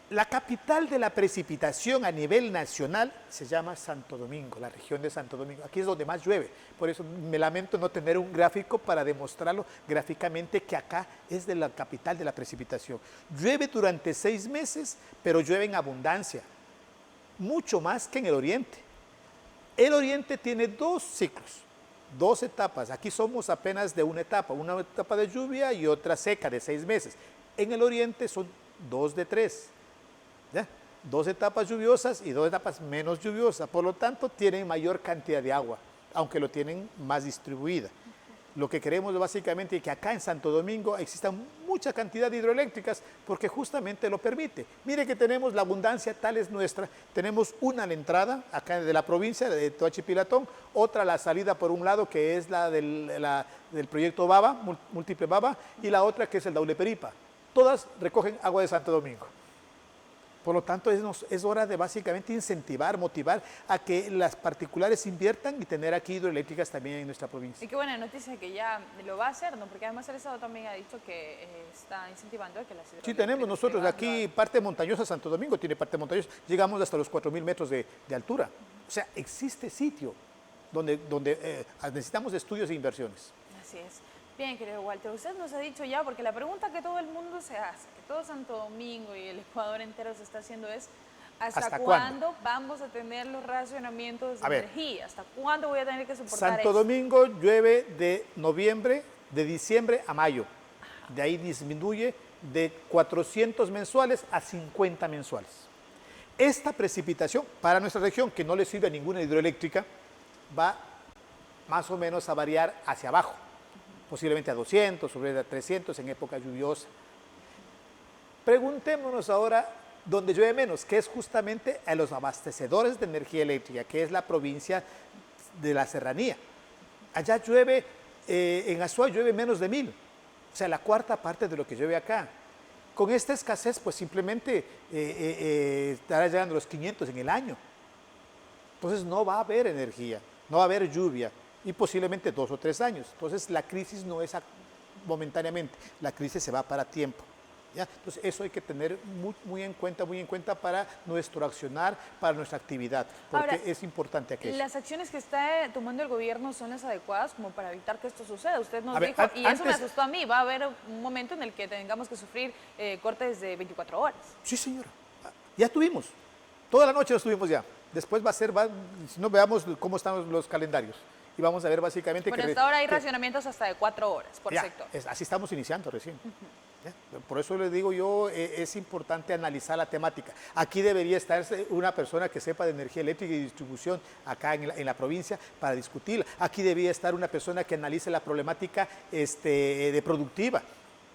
La capital de la precipitación a nivel nacional se llama Santo Domingo, la región de Santo Domingo. Aquí es donde más llueve. Por eso me lamento no tener un gráfico para demostrarlo gráficamente que acá es de la capital de la precipitación. Llueve durante 6 meses, pero llueve en abundancia, mucho más que en el oriente. El oriente tiene 2 ciclos, 2 etapas. Aquí somos apenas de una etapa de lluvia y otra seca de 6 meses. En el oriente son 2 de 3. ¿Ya? 2 etapas lluviosas y 2 etapas menos lluviosas, por lo tanto tienen mayor cantidad de agua, aunque lo tienen más distribuida. Lo que queremos básicamente es que acá en Santo Domingo exista mucha cantidad de hidroeléctricas porque justamente lo permite. Mire que tenemos la abundancia, tal es nuestra, tenemos una a la entrada acá de la provincia de Tochipilatón, otra a la salida por un lado que es la del proyecto Baba, múltiple Baba, y la otra que es el Dauleperipa. Todas recogen agua de Santo Domingo. Por lo tanto, es hora de básicamente incentivar, motivar a que las particulares inviertan y tener aquí hidroeléctricas también en nuestra provincia. Y qué buena noticia que ya lo va a hacer, ¿no? Porque además el Estado también ha dicho que está incentivando a que las Sí, tenemos nosotros aquí parte montañosa, Santo Domingo tiene parte montañosa, llegamos hasta los 4.000 metros de altura. O sea, existe sitio donde necesitamos estudios e inversiones. Así es. Bien, querido Walter, usted nos ha dicho ya, porque la pregunta que todo el mundo se hace, que todo Santo Domingo y el Ecuador entero se está haciendo es, ¿hasta cuándo vamos a tener los racionamientos de energía? ¿Hasta cuándo voy a tener que soportar Santo eso? Domingo llueve de diciembre a mayo. De ahí disminuye de 400 mensuales a 50 mensuales. Esta precipitación para nuestra región, que no le sirve a ninguna hidroeléctrica, va más o menos a variar hacia abajo, posiblemente a 200, sobre a 300 en época lluviosa. Preguntémonos ahora dónde llueve menos, que es justamente a los abastecedores de energía eléctrica, que es la provincia de la Serranía. Allá llueve, en Azua llueve menos de 1.000, o sea, la cuarta parte de lo que llueve acá. Con esta escasez, pues simplemente estará llegando a los 500 en el año. Entonces no va a haber energía, no va a haber lluvia, y posiblemente 2 o 3 años. Entonces la crisis no es momentáneamente, la crisis se va para tiempo. ¿Ya? Entonces eso hay que tener muy en cuenta para nuestro accionar, para nuestra actividad, porque Ahora, es importante aquello. ¿Las acciones que está tomando el gobierno son las adecuadas como para evitar que esto suceda? Usted nos A ver, dijo, y eso me antes- asustó a mí, va a haber un momento en el que tengamos que sufrir cortes de 24 horas. Sí, señora. Ya tuvimos. Toda la noche los tuvimos ya. Después si no veamos cómo están los calendarios. Y vamos a ver básicamente Bueno, que... hasta ahora hay racionamientos hasta de 4 horas por Ya, sector. así estamos iniciando recién. ¿Ya? Por eso les digo yo, es importante analizar la temática. Aquí debería estar una persona que sepa de energía eléctrica y distribución acá en la provincia para discutirla. Aquí debería estar una persona que analice la problemática de productiva.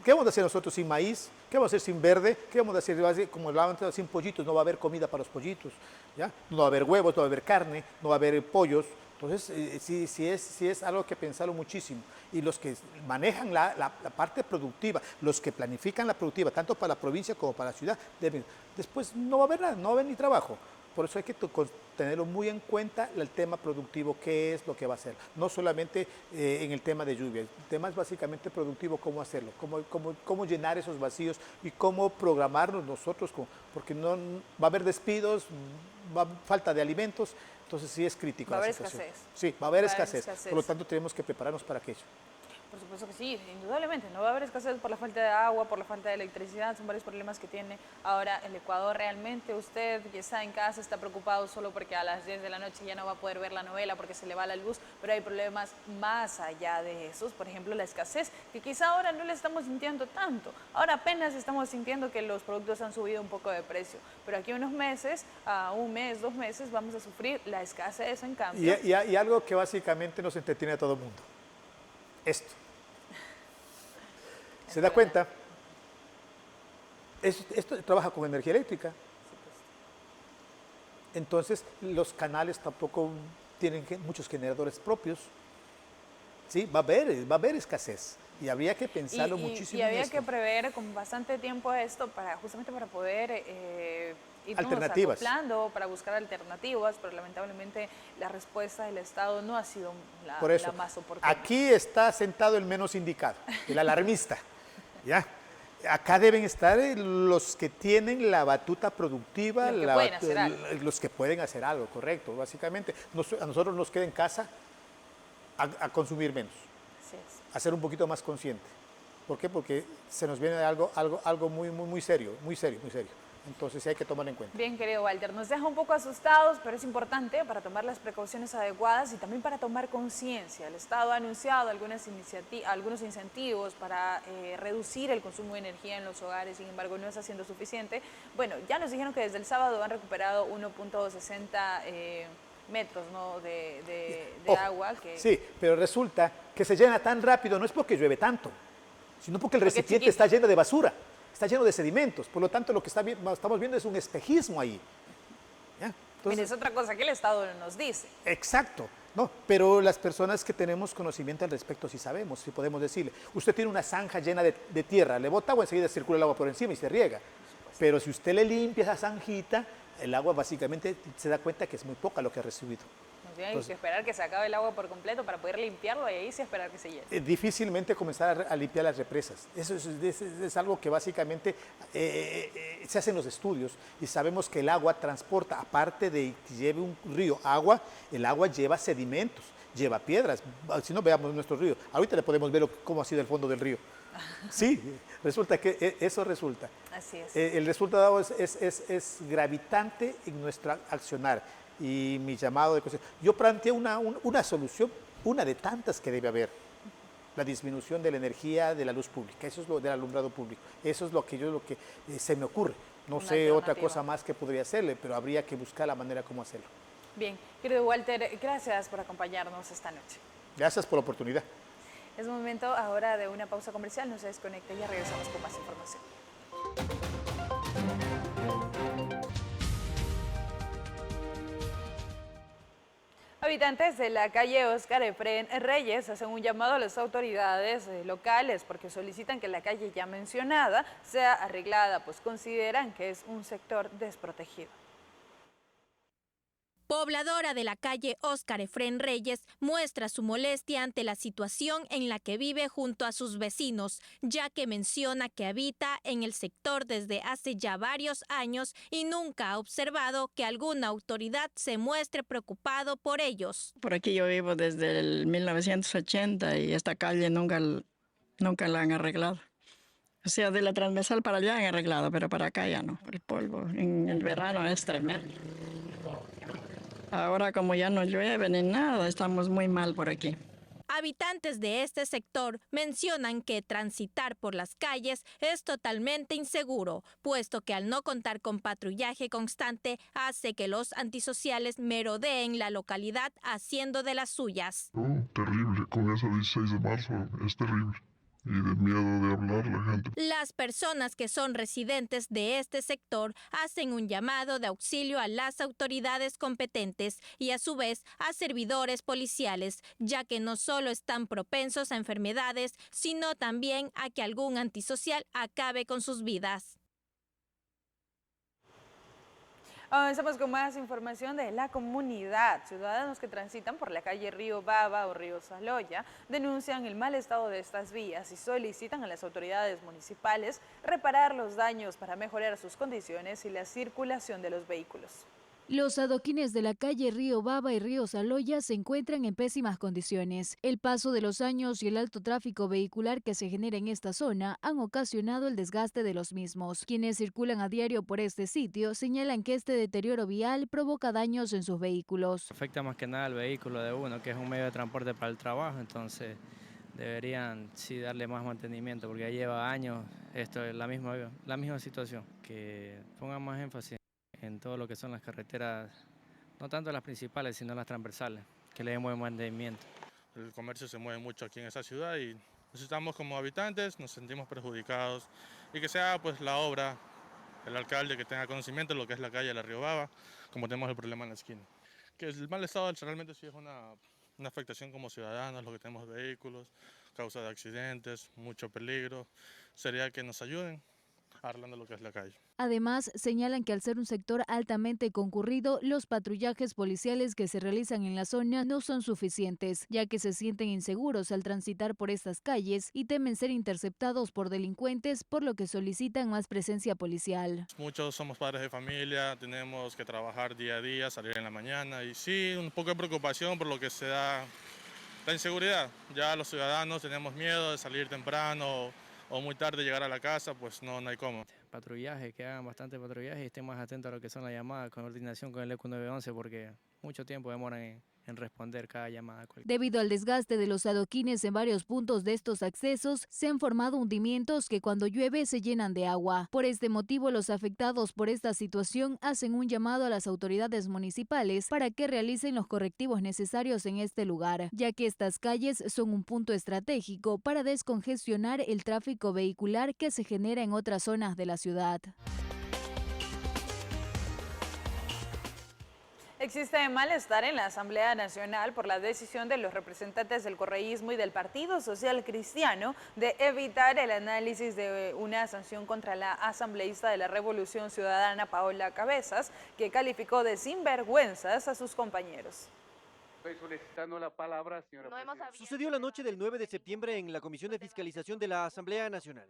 ¿Qué vamos a hacer nosotros sin maíz? ¿Qué ¿Qué vamos a hacer sin verde? ¿Qué vamos a hacer? Como hablaban, sin pollitos, no va a haber comida para los pollitos, ¿ya? No va a haber huevos, no va a haber carne, no va a haber pollos. Entonces, sí es algo que pensarlo muchísimo. Y los que manejan la parte productiva, los que planifican la productiva, tanto para la provincia como para la ciudad, después no va a haber nada, no va a haber ni trabajo. Por eso hay que tenerlo muy en cuenta el tema productivo, qué es lo que va a hacer. No solamente en el tema de lluvia, el tema es básicamente productivo, cómo hacerlo, cómo llenar esos vacíos y cómo programarnos nosotros, porque no va a haber despidos, va a haber falta de alimentos, entonces sí es crítico. Va a haber escasez. Sí, va a haber escasez, por lo tanto tenemos que prepararnos para aquello. Por supuesto que sí, indudablemente. No va a haber escasez por la falta de agua, por la falta de electricidad. Son varios problemas que tiene ahora el Ecuador. Realmente usted que está en casa está preocupado solo porque a las 10 de la noche ya no va a poder ver la novela porque se le va la luz, pero hay problemas más allá de esos. Por ejemplo, la escasez, que quizá ahora no la estamos sintiendo tanto. Ahora apenas estamos sintiendo que los productos han subido un poco de precio, pero aquí unos meses, a un mes, 2 meses, vamos a sufrir la escasez en cambio. Y algo que básicamente nos entretiene a todo el mundo. Esto. ¿Se da cuenta? Esto trabaja con energía eléctrica. Entonces, los canales tampoco tienen muchos generadores propios. Sí, va a haber escasez. Y habría que pensarlo muchísimo. Y había que prever con bastante tiempo esto justamente para poder irnos acoplando, para buscar alternativas, pero lamentablemente la respuesta del Estado no ha sido la más oportuna. Aquí está sentado el menos indicado, el alarmista. ¿Ya? Acá deben estar los que tienen la batuta productiva, los que pueden hacer algo, correcto, básicamente. A nosotros nos queda en casa a consumir menos, a ser un poquito más consciente. ¿Por qué? Porque se nos viene algo muy serio, muy serio. Entonces sí hay que tomar en cuenta. Bien, querido Walter, nos deja un poco asustados, pero es importante para tomar las precauciones adecuadas y también para tomar conciencia. El Estado ha anunciado algunos incentivos para reducir el consumo de energía en los hogares, sin embargo no está siendo suficiente. Bueno, ya nos dijeron que desde el sábado han recuperado 1.60 metros, ¿no? de agua. Sí, pero resulta que se llena tan rápido, no es porque llueve tanto, sino porque el recipiente está lleno de basura. Está lleno de sedimentos, por lo tanto lo que estamos viendo es un espejismo ahí. ¿Ya? Entonces, mire, es otra cosa que el Estado nos dice. Exacto, no, pero las personas que tenemos conocimiento al respecto sí sabemos, sí podemos decirle, usted tiene una zanja llena de tierra, le bota agua, enseguida circula el agua por encima y se riega. Pero si usted le limpia esa zanjita, el agua básicamente se da cuenta que es muy poca lo que ha recibido. Hay que esperar que se acabe el agua por completo para poder limpiarlo y ahí sí esperar que se llene. Difícilmente comenzar a limpiar las represas. Eso es algo que básicamente se hacen los estudios y sabemos que el agua transporta, aparte de que lleve un río agua, el agua lleva sedimentos, lleva piedras. Si no, veamos nuestro río. Ahorita le podemos ver cómo ha sido el fondo del río. Sí, resulta que eso resulta. Así es. El resultado es gravitante en nuestro accionar. Y mi llamado de conciencia. Yo planteé una solución, una de tantas que debe haber, la disminución de la energía de la luz pública, eso es lo del alumbrado público, eso es lo que se me ocurre. No sé otra cosa más que podría hacerle, pero habría que buscar la manera como hacerlo. Bien, querido Walter, gracias por acompañarnos esta noche. Gracias por la oportunidad. Es momento ahora de una pausa comercial, no se desconecte y ya regresamos con más información. Habitantes de la calle Óscar Efrén Reyes hacen un llamado a las autoridades locales porque solicitan que la calle ya mencionada sea arreglada, pues consideran que es un sector desprotegido. Pobladora de la calle Óscar Efrén Reyes muestra su molestia ante la situación en la que vive junto a sus vecinos, ya que menciona que habita en el sector desde hace ya varios años y nunca ha observado que alguna autoridad se muestre preocupado por ellos. Por aquí yo vivo desde el 1980 y esta calle nunca la han arreglado. O sea, de la transversal para allá han arreglado, pero para acá ya no. El polvo en el verano es tremendo. Ahora como ya no llueve ni nada, estamos muy mal por aquí. Habitantes de este sector mencionan que transitar por las calles es totalmente inseguro, puesto que al no contar con patrullaje constante hace que los antisociales merodeen la localidad haciendo de las suyas. Terrible, con eso 16 de marzo es terrible. y de miedo de hablar la gente. Las personas que son residentes de este sector hacen un llamado de auxilio a las autoridades competentes y a su vez a servidores policiales, ya que no solo están propensos a enfermedades, sino también a que algún antisocial acabe con sus vidas. Avanzamos con más información de la comunidad. Ciudadanos que transitan por la calle Río Baba o Río Saloya denuncian el mal estado de estas vías y solicitan a las autoridades municipales reparar los daños para mejorar sus condiciones y la circulación de los vehículos. Los adoquines de la calle Río Baba y Río Saloya se encuentran en pésimas condiciones. El paso de los años y el alto tráfico vehicular que se genera en esta zona han ocasionado el desgaste de los mismos. Quienes circulan a diario por este sitio señalan que este deterioro vial provoca daños en sus vehículos. Afecta más que nada al vehículo de uno, que es un medio de transporte para el trabajo, entonces deberían sí darle más mantenimiento porque ya lleva años esto es la misma situación, que pongan más énfasis en todo lo que son las carreteras, no tanto las principales, sino las transversales, que le den buen mantenimiento. El comercio se mueve mucho aquí en esta ciudad y necesitamos como habitantes, nos sentimos perjudicados y que sea pues la obra, el alcalde que tenga conocimiento de lo que es la calle de la Río Baba, como tenemos el problema en la esquina. Que el mal estado realmente sí es una afectación como ciudadanos, lo que tenemos vehículos, causa de accidentes, mucho peligro, sería que nos ayuden arreglando lo que es la calle. Además, señalan que al ser un sector altamente concurrido, los patrullajes policiales que se realizan en la zona no son suficientes, ya que se sienten inseguros al transitar por estas calles y temen ser interceptados por delincuentes, por lo que solicitan más presencia policial. Muchos somos padres de familia, tenemos que trabajar día a día, salir en la mañana y sí, un poco de preocupación por lo que se da la inseguridad. Ya los ciudadanos tenemos miedo de salir temprano o muy tarde llegar a la casa, pues no hay cómo. Patrullaje, que hagan bastante patrullaje y estén más atentos a lo que son las llamadas, coordinación con el ECU 911, porque mucho tiempo demoran en responder cada llamada. Debido al desgaste de los adoquines en varios puntos de estos accesos, se han formado hundimientos que cuando llueve se llenan de agua. Por este motivo, los afectados por esta situación hacen un llamado a las autoridades municipales para que realicen los correctivos necesarios en este lugar, ya que estas calles son un punto estratégico para descongestionar el tráfico vehicular que se genera en otras zonas de la ciudad. Existe malestar en la Asamblea Nacional por la decisión de los representantes del correísmo y del Partido Social Cristiano de evitar el análisis de una sanción contra la asambleísta de la Revolución Ciudadana Paola Cabezas, que calificó de sinvergüenzas a sus compañeros. Estoy solicitando la palabra, señora presidenta. Sucedió la noche del 9 de septiembre en la Comisión de Fiscalización de la Asamblea Nacional.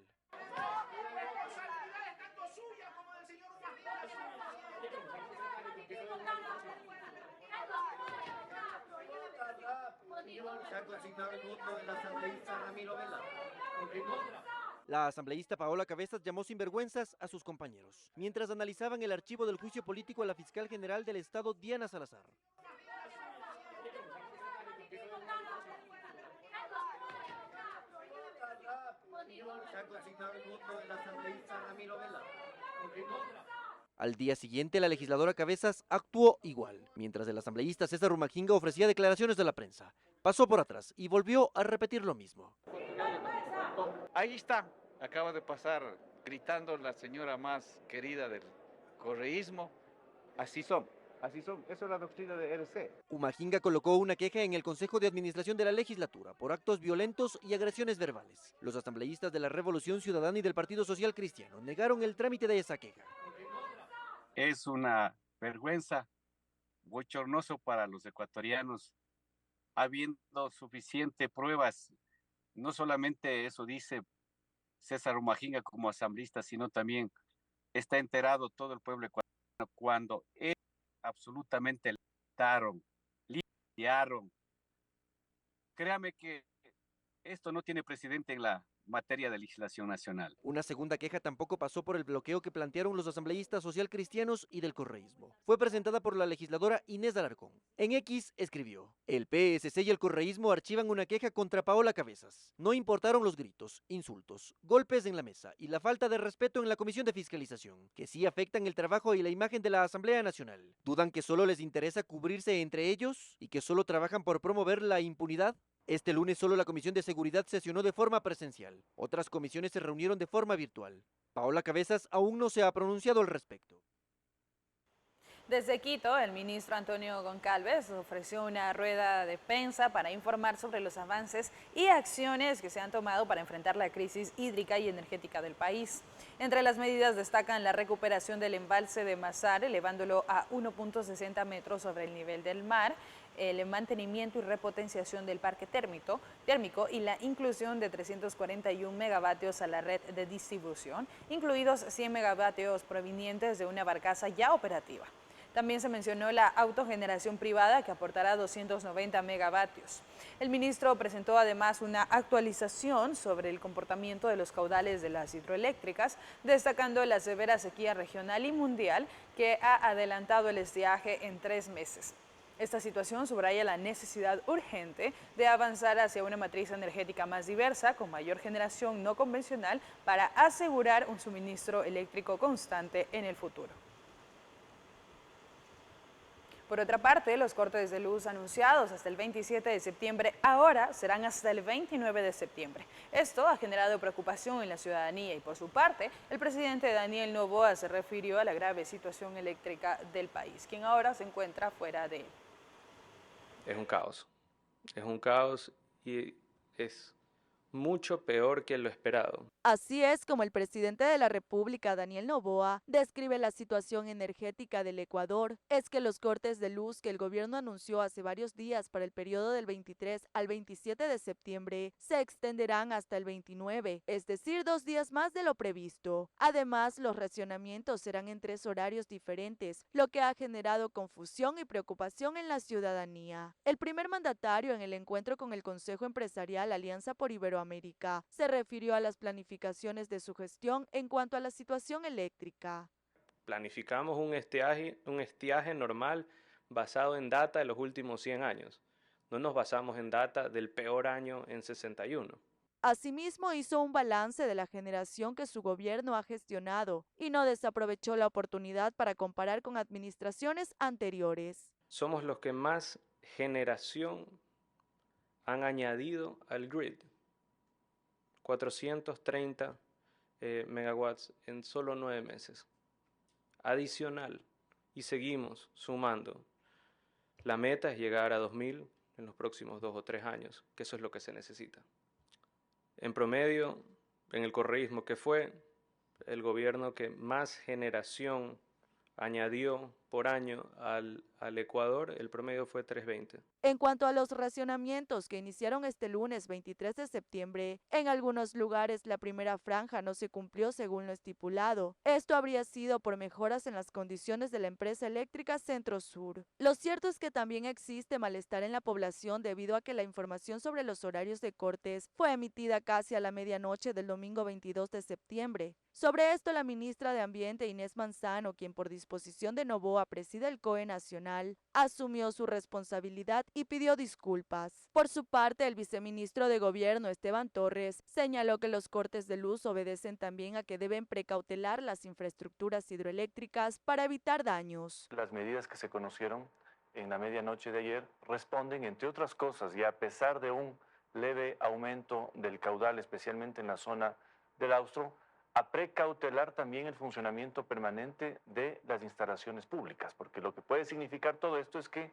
La asambleísta Paola Cabezas llamó sinvergüenzas a sus compañeros, mientras analizaban el archivo del juicio político a la fiscal general del Estado, Diana Salazar. Al día siguiente, la legisladora Cabezas actuó igual, mientras el asambleísta César Rumajinga ofrecía declaraciones de la prensa. Pasó por atrás y volvió a repetir lo mismo. Ahí está, acaba de pasar gritando la señora más querida del correísmo. Así son, eso es la doctrina de RC. Rumajinga colocó una queja en el Consejo de Administración de la Legislatura por actos violentos y agresiones verbales. Los asambleístas de la Revolución Ciudadana y del Partido Social Cristiano negaron el trámite de esa queja. Es una vergüenza, bochornoso para los ecuatorianos, habiendo suficientes pruebas. No solamente eso dice César Rumajinga como asambleísta, sino también está enterado todo el pueblo ecuatoriano cuando absolutamente limpiaron. Créame que esto no tiene precedente en la materia de legislación nacional. Una segunda queja tampoco pasó por el bloqueo que plantearon los asambleístas socialcristianos y del correísmo. Fue presentada por la legisladora Inés Alarcón. En X escribió: el PSC y el correísmo archivan una queja contra Paola Cabezas. No importaron los gritos, insultos, golpes en la mesa y la falta de respeto en la Comisión de Fiscalización, que sí afectan el trabajo y la imagen de la Asamblea Nacional. ¿Dudan que solo les interesa cubrirse entre ellos y que solo trabajan por promover la impunidad? Este lunes solo la Comisión de Seguridad sesionó de forma presencial. Otras comisiones se reunieron de forma virtual. Paola Cabezas aún no se ha pronunciado al respecto. Desde Quito, el ministro Antonio Goncalves ofreció una rueda de prensa para informar sobre los avances y acciones que se han tomado para enfrentar la crisis hídrica y energética del país. Entre las medidas destacan la recuperación del embalse de Mazar, elevándolo a 1.60 metros sobre el nivel del mar, el mantenimiento y repotenciación del parque térmico y la inclusión de 341 megavatios a la red de distribución, incluidos 100 megavatios provenientes de una barcaza ya operativa. También se mencionó la autogeneración privada que aportará 290 megavatios. El ministro presentó además una actualización sobre el comportamiento de los caudales de las hidroeléctricas, destacando la severa sequía regional y mundial que ha adelantado el estiaje en 3 meses. Esta situación subraya la necesidad urgente de avanzar hacia una matriz energética más diversa, con mayor generación no convencional, para asegurar un suministro eléctrico constante en el futuro. Por otra parte, los cortes de luz anunciados hasta el 27 de septiembre ahora serán hasta el 29 de septiembre. Esto ha generado preocupación en la ciudadanía y, por su parte, el presidente Daniel Noboa se refirió a la grave situación eléctrica del país, quien ahora se encuentra fuera de él. Es un caos y es mucho peor que lo esperado. Así es como el presidente de la República, Daniel Noboa, describe la situación energética del Ecuador. Es que los cortes de luz que el gobierno anunció hace varios días para el periodo del 23 al 27 de septiembre se extenderán hasta el 29, es decir, 2 días más de lo previsto. Además, los racionamientos serán en 3 horarios diferentes, lo que ha generado confusión y preocupación en la ciudadanía. El primer mandatario en el encuentro con el Consejo Empresarial Alianza por Iberoamérica se refirió a las planificaciones de su gestión en cuanto a la situación eléctrica. Planificamos un estiaje normal basado en data de los últimos 100 años. No nos basamos en data del peor año en 61. Asimismo, hizo un balance de la generación que su gobierno ha gestionado y no desaprovechó la oportunidad para comparar con administraciones anteriores. Somos los que más generación han añadido al grid. 430 megawatts en solo 9 meses. Adicional, y seguimos sumando. La meta es llegar a 2000 en los próximos 2 o 3 años, que eso es lo que se necesita. En promedio, en el correísmo, que fue el gobierno que más generación añadió por año al Ecuador, el promedio fue 320. En cuanto a los racionamientos que iniciaron este lunes 23 de septiembre, en algunos lugares la primera franja no se cumplió según lo estipulado. Esto habría sido por mejoras en las condiciones de la empresa eléctrica Centro Sur. Lo cierto es que también existe malestar en la población debido a que la información sobre los horarios de cortes fue emitida casi a la medianoche del domingo 22 de septiembre. Sobre esto, la ministra de Ambiente, Inés Manzano, quien por disposición de Noboa preside el COE Nacional, asumió su responsabilidad y pidió disculpas. Por su parte, el viceministro de Gobierno, Esteban Torres, señaló que los cortes de luz obedecen también a que deben precautelar las infraestructuras hidroeléctricas para evitar daños. Las medidas que se conocieron en la medianoche de ayer responden, entre otras cosas, y a pesar de un leve aumento del caudal, especialmente en la zona del Austro, a precautelar también el funcionamiento permanente de las instalaciones públicas, porque lo que puede significar todo esto es que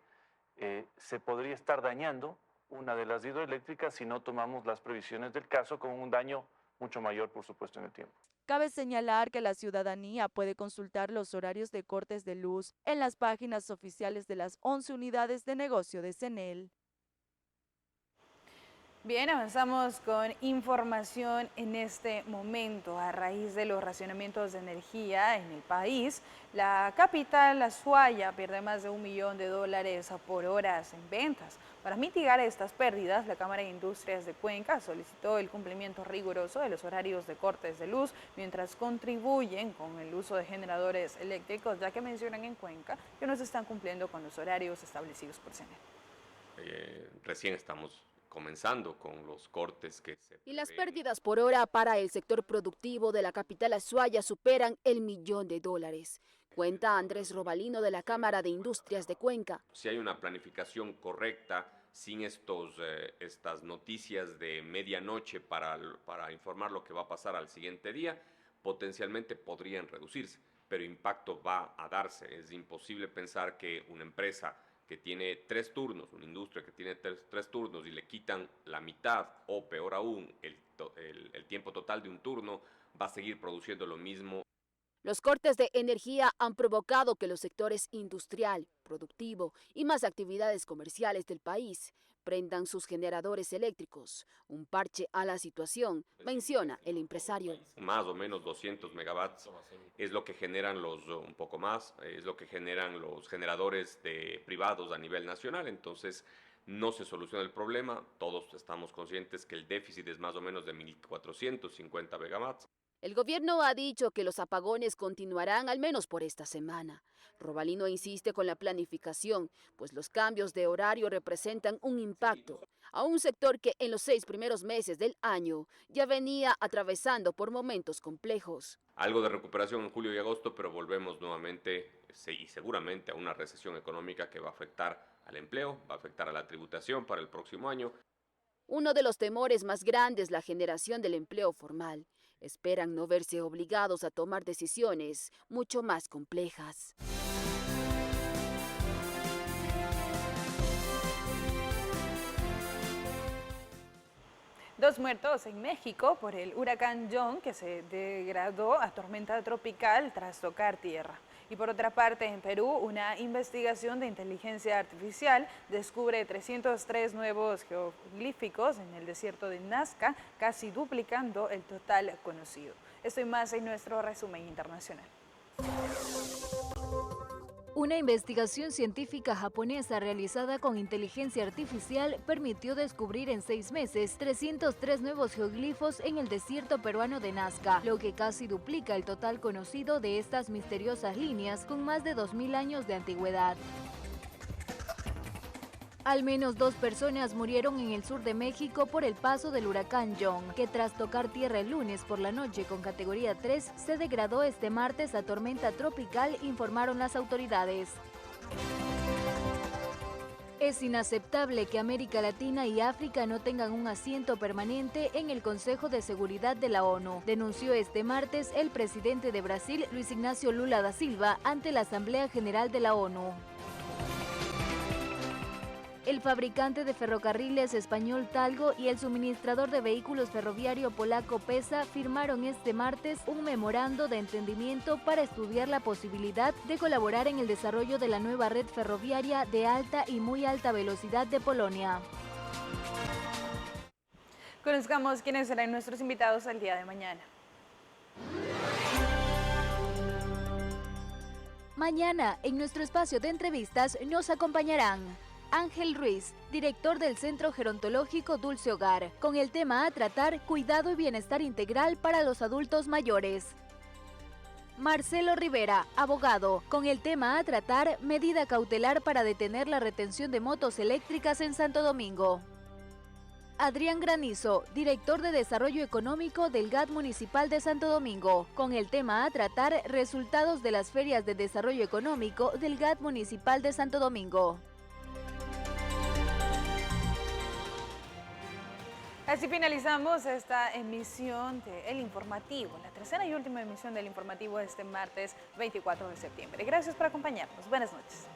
se podría estar dañando una de las hidroeléctricas si no tomamos las previsiones del caso, con un daño mucho mayor, por supuesto, en el tiempo. Cabe señalar que la ciudadanía puede consultar los horarios de cortes de luz en las páginas oficiales de las 11 unidades de negocio de CENEL. Bien, avanzamos con información en este momento. A raíz de los racionamientos de energía en el país, la capital, Azuaya, pierde más de $1 millón por horas en ventas. Para mitigar estas pérdidas, la Cámara de Industrias de Cuenca solicitó el cumplimiento riguroso de los horarios de cortes de luz mientras contribuyen con el uso de generadores eléctricos, ya que mencionan en Cuenca que no se están cumpliendo con los horarios establecidos por CENEL. Recién estamos comenzando con los cortes que se y las pérdidas por hora para el sector productivo de la capital Azuaya superan $1 millón. Cuenta Andrés Robalino de la Cámara de Industrias de Cuenca. Si hay una planificación correcta, sin estas noticias de medianoche para informar lo que va a pasar al siguiente día, potencialmente podrían reducirse, pero impacto va a darse. Es imposible pensar que una empresa que tiene 3 turnos, una industria que tiene tres turnos y le quitan la mitad o peor aún el tiempo total de un turno, va a seguir produciendo lo mismo. Los cortes de energía han provocado que los sectores industrial, productivo y más actividades comerciales del país prendan sus generadores eléctricos. Un parche a la situación, menciona el empresario. Más o menos 200 megawatts es lo que generan un poco más, es lo que generan los generadores privados a nivel nacional. Entonces no se soluciona el problema. Todos estamos conscientes que el déficit es más o menos de 1.450 megawatts. El gobierno ha dicho que los apagones continuarán al menos por esta semana. Robalino insiste con la planificación, pues los cambios de horario representan un impacto a un sector que en los 6 primeros meses del año ya venía atravesando por momentos complejos. Algo de recuperación en julio y agosto, pero volvemos nuevamente y seguramente a una recesión económica que va a afectar al empleo, va a afectar a la tributación para el próximo año. Uno de los temores más grandes es la generación del empleo formal. Esperan no verse obligados a tomar decisiones mucho más complejas. Dos muertos en México por el huracán John, que se degradó a tormenta tropical tras tocar tierra. Y por otra parte, en Perú, una investigación de inteligencia artificial descubre 303 nuevos jeroglíficos en el desierto de Nazca, casi duplicando el total conocido. Esto y más en nuestro resumen internacional. Una investigación científica japonesa realizada con inteligencia artificial permitió descubrir en 6 meses 303 nuevos geoglifos en el desierto peruano de Nazca, lo que casi duplica el total conocido de estas misteriosas líneas con más de 2000 años de antigüedad. Al menos 2 personas murieron en el sur de México por el paso del huracán John, que tras tocar tierra el lunes por la noche con categoría 3, se degradó este martes a tormenta tropical, informaron las autoridades. Es inaceptable que América Latina y África no tengan un asiento permanente en el Consejo de Seguridad de la ONU, denunció este martes el presidente de Brasil, Luis Ignacio Lula da Silva, ante la Asamblea General de la ONU. El fabricante de ferrocarriles español Talgo y el suministrador de vehículos ferroviario polaco PESA firmaron este martes un memorando de entendimiento para estudiar la posibilidad de colaborar en el desarrollo de la nueva red ferroviaria de alta y muy alta velocidad de Polonia. Conozcamos quiénes serán nuestros invitados el día de mañana. Mañana, en nuestro espacio de entrevistas, nos acompañarán Ángel Ruiz, director del Centro Gerontológico Dulce Hogar, con el tema a tratar: cuidado y bienestar integral para los adultos mayores. Marcelo Rivera, abogado, con el tema a tratar: medida cautelar para detener la retención de motos eléctricas en Santo Domingo. Adrián Granizo, director de Desarrollo Económico del GAT Municipal de Santo Domingo, con el tema a tratar: resultados de las ferias de desarrollo económico del GAT Municipal de Santo Domingo. Así finalizamos esta emisión de El Informativo, la tercera y última emisión del Informativo este martes 24 de septiembre. Gracias por acompañarnos. Buenas noches.